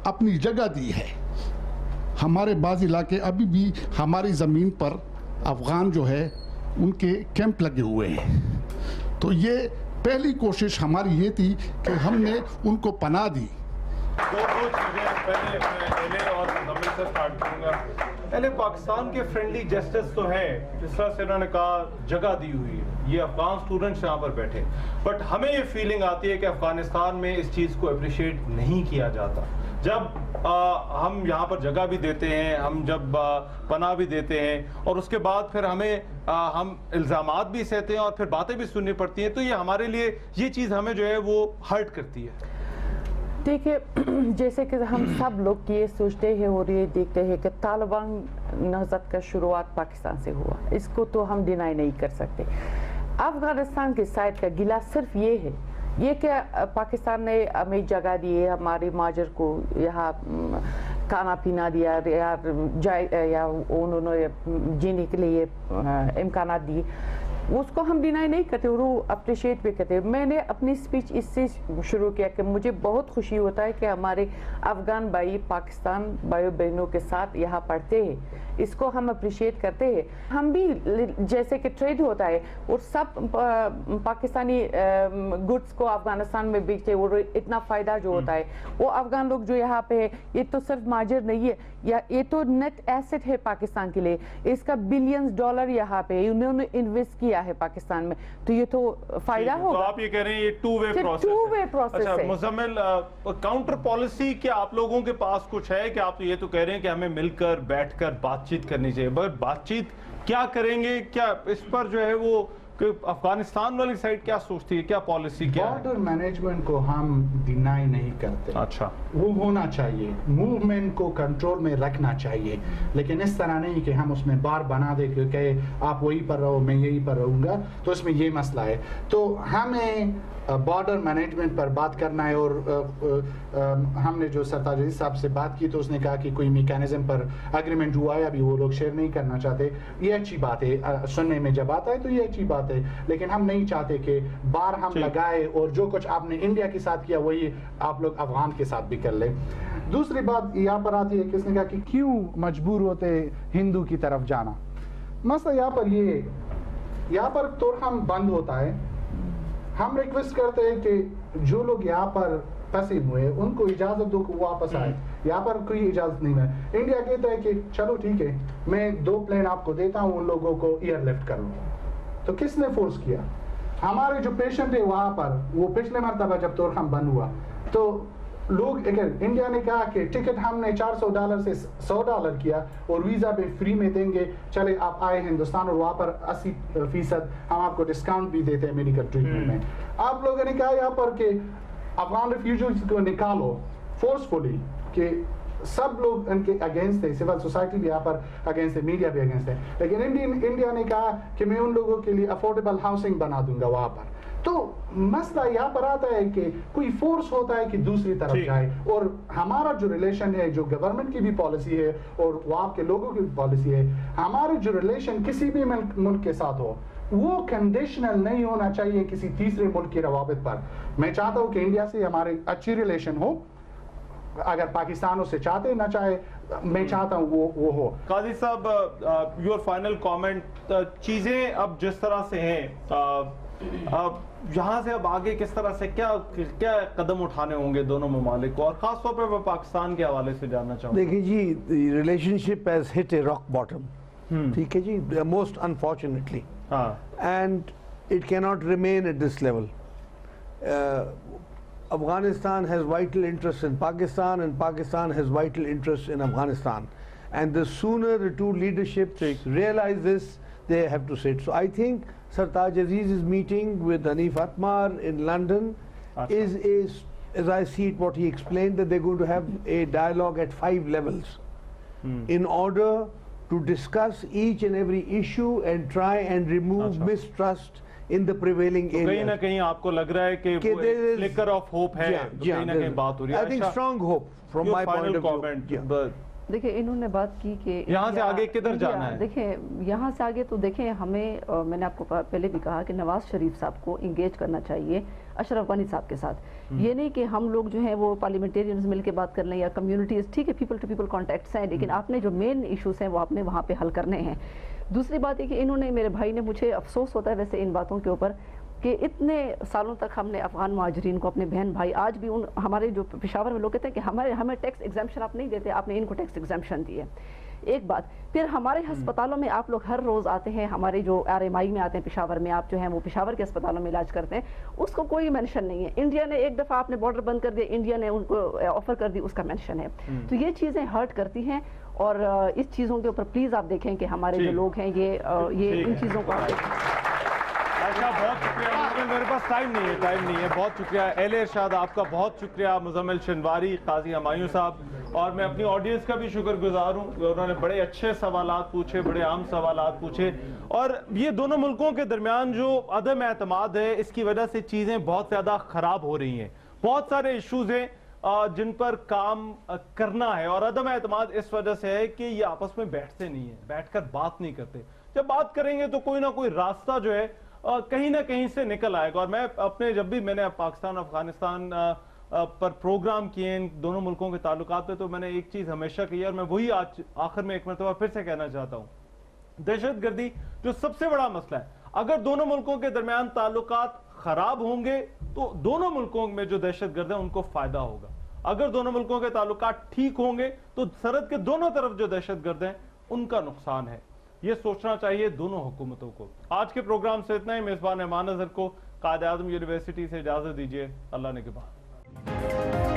اپنی جگہ دی ہے. ہمارے بعض علاقے ابھی بھی ہماری زمین پر افغان جو ہے ان کے کیمپ لگے ہوئے ہیں. تو یہ پہلی کوشش ہماری یہ تھی کہ ہم نے ان کو پناہ دی. پہلے پاکستان کے فرینڈلی جسٹس تو ہے، جس طرح سے انہوں نے کہا جگہ دی ہوئی ہے، یہ افغان سٹوڈنٹس یہاں پر بیٹھے، بٹ ہمیں یہ فیلنگ آتی ہے کہ افغانستان میں اس چیز کو اپریشیٹ نہیں کیا جاتا. جب ہم یہاں پر جگہ بھی دیتے ہیں، ہم جب پناہ بھی دیتے ہیں، اور اس کے بعد پھر ہم الزامات بھی سہتے ہیں اور پھر باتیں بھی سننی پڑتی ہیں، تو یہ ہمارے لیے یہ چیز ہمیں جو ہے وہ ہرٹ کرتی ہے. دیکھیں جیسے کہ ہم سب لوگ یہ سوچتے ہیں اور یہ دیکھتے ہیں کہ طالبان نہضت کا شروعات پاکستان سے ہوا، اس کو تو ہم ڈینائی نہیں کر سکتے. افغانستان کے سائڈ کا گلہ صرف یہ ہے، یہ کہ پاکستان نے ہمیں جگہ دی ہے، ہمارے مہاجر کو یہاں کھانا پینا دیا یا انہوں نے جینے کے لیے امکانات دیے، اس کو ہم ڈینائی نہیں کرتے اور وہ اپریشیٹ بھی کرتے. میں نے اپنی سپیچ اس سے شروع کیا کہ مجھے بہت خوشی ہوتا ہے کہ ہمارے افغان بھائی پاکستان بھائیوں بہنوں کے ساتھ یہاں پڑھتے ہیں، اس کو ہم اپریشیٹ کرتے ہیں. ہم بھی جیسے کہ ٹریڈ ہوتا ہے اور سب پاکستانی گڈس کو افغانستان میں بیچتے ہیں، اور اتنا فائدہ جو ہوتا ہے وہ افغان لوگ جو یہاں پہ ہے، یہ تو صرف مہاجر نہیں ہے، یا یہ تو نیٹ ایسٹ ہے پاکستان کے لیے، اس کا بلینز ڈالر یہاں پہ انہوں نے انویسٹ کیا ہے پاکستان میں، تو یہ تو فائدہ ہوگا. تو آپ یہ کہہ رہے ہیں یہ ٹو وے پروسیس ہے. مزمل کاؤنٹر پالیسی کیا آپ لوگوں کے پاس کچھ ہے کہ آپ یہ تو کہہ رہے ہیں کہ ہمیں مل کر بیٹھ کر بات چیت کرنی چاہیے، بٹ بات چیت کیا کریں گے؟ کیا اس پر جو ہے وہ افغانستان والی سائڈ کیا سوچتی ہے، کیا پالیسی کیا ہے؟ بارڈر مینجمنٹ کو ہم ڈینائی نہیں کرتے، اچھا وہ ہونا چاہیے، موومنٹ کو کنٹرول میں رکھنا چاہیے، لیکن اس طرح نہیں کہ ہم اس میں بار بنا دے کہ آپ وہی پر رہو میں یہی پر رہوں گا، تو اس میں یہ مسئلہ ہے. تو ہمیں بارڈر مینجمنٹ پر بات کرنا ہے، اور ہم نے جو سرتاج عزیز صاحب سے بات کی تو اس نے کہا کہ کوئی میکینزم پر اگریمنٹ ہوا ہے، ابھی وہ لوگ شیئر نہیں کرنا چاہتے. یہ اچھی بات ہے، سننے میں جب آتا ہے تو یہ اچھی بات ہے، لیکن ہم نہیں چاہتے کہ بار ہم لگائے اور جو کچھ آپ نے انڈیا کے ساتھ کیا وہی آپ لوگ افغان کے ساتھ بھی کر لیں. دوسری بات یہاں پر آتی ہے کہ اس نے کہا کہ کیوں مجبور ہوتے ہندو کی طرف جانا. مسئلہ یہاں پر تو ہم بند ہوتا ہے. ہم ریکویسٹ کرتے ہیں کہ جو لوگ یہاں پر پھنسے ہوئے ان کو اجازت دو کہ وہ واپس آئے. یہاں پر کوئی اجازت نہیں ہے. انڈیا کہتا ہے کہ چلو ٹھیک ہے میں 2 پلین آپ کو دیتا ہوں، ان لوگوں کو ایئر لفٹ کر لوں. تو کس نے فورس کیا؟ ہمارے جو پیشنٹ ہے وہاں پر، وہ پچھلے مرتبہ جب تورخم بند ہوا تو لوگ انڈیا نے کہا کہ ٹکٹ ہم نے $400 سے $100 کیا اور ویزا پہ فری میں دیں گے، چلے آپ آئے ہندوستان اور وہاں پر 80% ہم آپ کو ڈسکاؤنٹ بھی دیتے ہیں میڈیکل ٹریٹمنٹ میں. آپ لوگوں نے کہا یہاں پر کہ افغان ریفیوجیز کو نکالو فورسفلی، کہ سب لوگ ان کے اگینسٹ ہے، سول سوسائٹی بھی یہاں پر اگینسٹ ہے، میڈیا بھی اگینسٹ ہے، لیکن انڈیا نے کہا کہ میں ان لوگوں کے لیے افورڈیبل ہاؤسنگ بنا دوں گا وہاں پر. تو مسئلہ یہاں پر آتا ہے کہ کوئی فورس ہوتا ہے کہ دوسری طرف جائے، اور ہمارا جو ریلیشن ہے، جو گورنمنٹ کی بھی پالیسی ہے اور وہاں کے لوگوں کی بھی پالیسی ہے، ہمارے جو ریلیشن کسی بھی ملک کے ساتھ ہو وہ کنڈیشنل نہیں ہونا چاہیے کسی تیسرے ملک کے روابط پر. میں چاہتا ہوں کہ انڈیا سے ہمارے اچھی ریلیشن ہو، اگر پاکستان اسے چاہتے نہ چاہے، میں چاہتا ہوں وہ ہو. قاضی صاحب یور فائنل کامنٹ. چیزیں اب جس طرح سے ہیں، یہاں سے اب آگے کس طرح سے کیا قدم اٹھانے ہوں گے دونوں ممالک کو, اور خاص طور پہ میں پاکستان کے حوالے سے جاننا چاہوں گا. دیکھیں جی, relationship has hit a rock bottom, ٹھیک ہے جی, most unfortunately, and it can not remain at this level. Afghanistan has vital interests in Pakistan and Pakistan has vital interests in Afghanistan, and the sooner the two leaderships realize this, they have to sit. So I think Sartaj Aziz's meeting with Hanif Atmar in London is, as I see it, what he explained, that they're going to have a dialogue at 5 levels in order to discuss each and every issue and try and remove mistrust in the prevailing area. کہیں نہ کہیں آپ کو لگ رہا ہے کہ وہ flicker of hope ہے, کہیں نہ کہیں بات ہو رہی ہے. I think strong hope from my point of view. دیکھیں انہوں نے بات کی کہ یہاں سے آگے کدھر جانا ہے. دیکھیں یہاں سے آگے تو دیکھیں ہمیں, میں نے آپ کو پہلے بھی کہا کہ نواز شریف صاحب کو انگیج کرنا چاہیے اشرف غنی صاحب کے ساتھ. یہ نہیں کہ ہم لوگ جو ہیں وہ پارلیمنٹیرینز مل کے بات کر لیں یا کمیونٹیز, ٹھیک ہے پیپل ٹو پیپل کانٹیکٹس ہیں, لیکن آپ نے جو مین ایشوز ہیں وہ آپ نے وہاں پہ حل کرنے ہیں. دوسری بات یہ کہ انہوں نے, میرے بھائی نے, مجھے افسوس ہوتا ہے ویسے ان باتوں کے اوپر کہ اتنے سالوں تک ہم نے افغان مہاجرین کو, اپنے بہن بھائی, آج بھی ہمارے جو پشاور میں لوگ کہتے ہیں کہ ہمیں ٹیکس ایگزامپشن آپ نہیں دیتے, آپ نے ان کو ٹیکس ایگزامپشن دی ہے. ایک بات, پھر ہمارے ہسپتالوں میں آپ لوگ ہر روز آتے ہیں, ہمارے جو RMI میں آتے ہیں پشاور میں, آپ جو ہیں وہ پشاور کے ہسپتالوں میں علاج کرتے ہیں, اس کو کوئی مینشن نہیں ہے. انڈیا نے ایک دفعہ آپ نے بارڈر بند کر دیا, انڈیا نے ان کو آفر کر دی, اس کا مینشن ہے. تو یہ چیزیں ہرٹ کرتی ہیں, اور اس چیزوں کے اوپر پلیز آپ دیکھیں کہ ہمارے جو لوگ ہیں یہ ان چیزوں کو. اچھا, بہت شکریہ. میرے پاس ٹائم نہیں ہے. بہت شکریہ اہل ارشاد, آپ کا بہت شکریہ. مزمل شنواری, قاضی ہمایوں صاحب, اور میں اپنی آڈینس کا بھی شکر گزار ہوں, انہوں نے بڑے اچھے سوالات پوچھے, بڑے عام سوالات پوچھے. اور یہ دونوں ملکوں کے درمیان جو عدم اعتماد ہے, اس کی وجہ سے چیزیں بہت زیادہ خراب ہو رہی ہیں. بہت سارے ایشوز ہیں جن پر کام کرنا ہے, اور عدم اعتماد اس وجہ سے ہے کہ یہ آپس میں بیٹھتے نہیں ہیں, بیٹھ کر بات نہیں کرتے. جب بات کریں گے تو کوئی نہ کوئی راستہ جو ہے کہیں نہ کہیں سے نکل آئے گا. اور میں اپنے, جب بھی میں نے پاکستان افغانستان پر پروگرام کیے ان دونوں ملکوں کے تعلقات پہ, تو میں نے ایک چیز ہمیشہ کی, اور میں وہی آج آخر میں ایک مرتبہ پھر سے کہنا چاہتا ہوں. دہشت گردی جو سب سے بڑا مسئلہ ہے, اگر دونوں ملکوں کے درمیان تعلقات خراب ہوں گے تو دونوں ملکوں میں جو دہشت گرد ہیں ان کو فائدہ ہوگا. اگر دونوں ملکوں کے تعلقات ٹھیک ہوں گے تو سرحد کے دونوں طرف جو دہشت گرد ہیں ان کا نقصان ہے. یہ سوچنا چاہیے دونوں حکومتوں کو. آج کے پروگرام سے اتنا ہی. میزبان امان اظہر کو قائد اعظم یونیورسٹی سے اجازت دیجیے. اللہ نے کے بعد.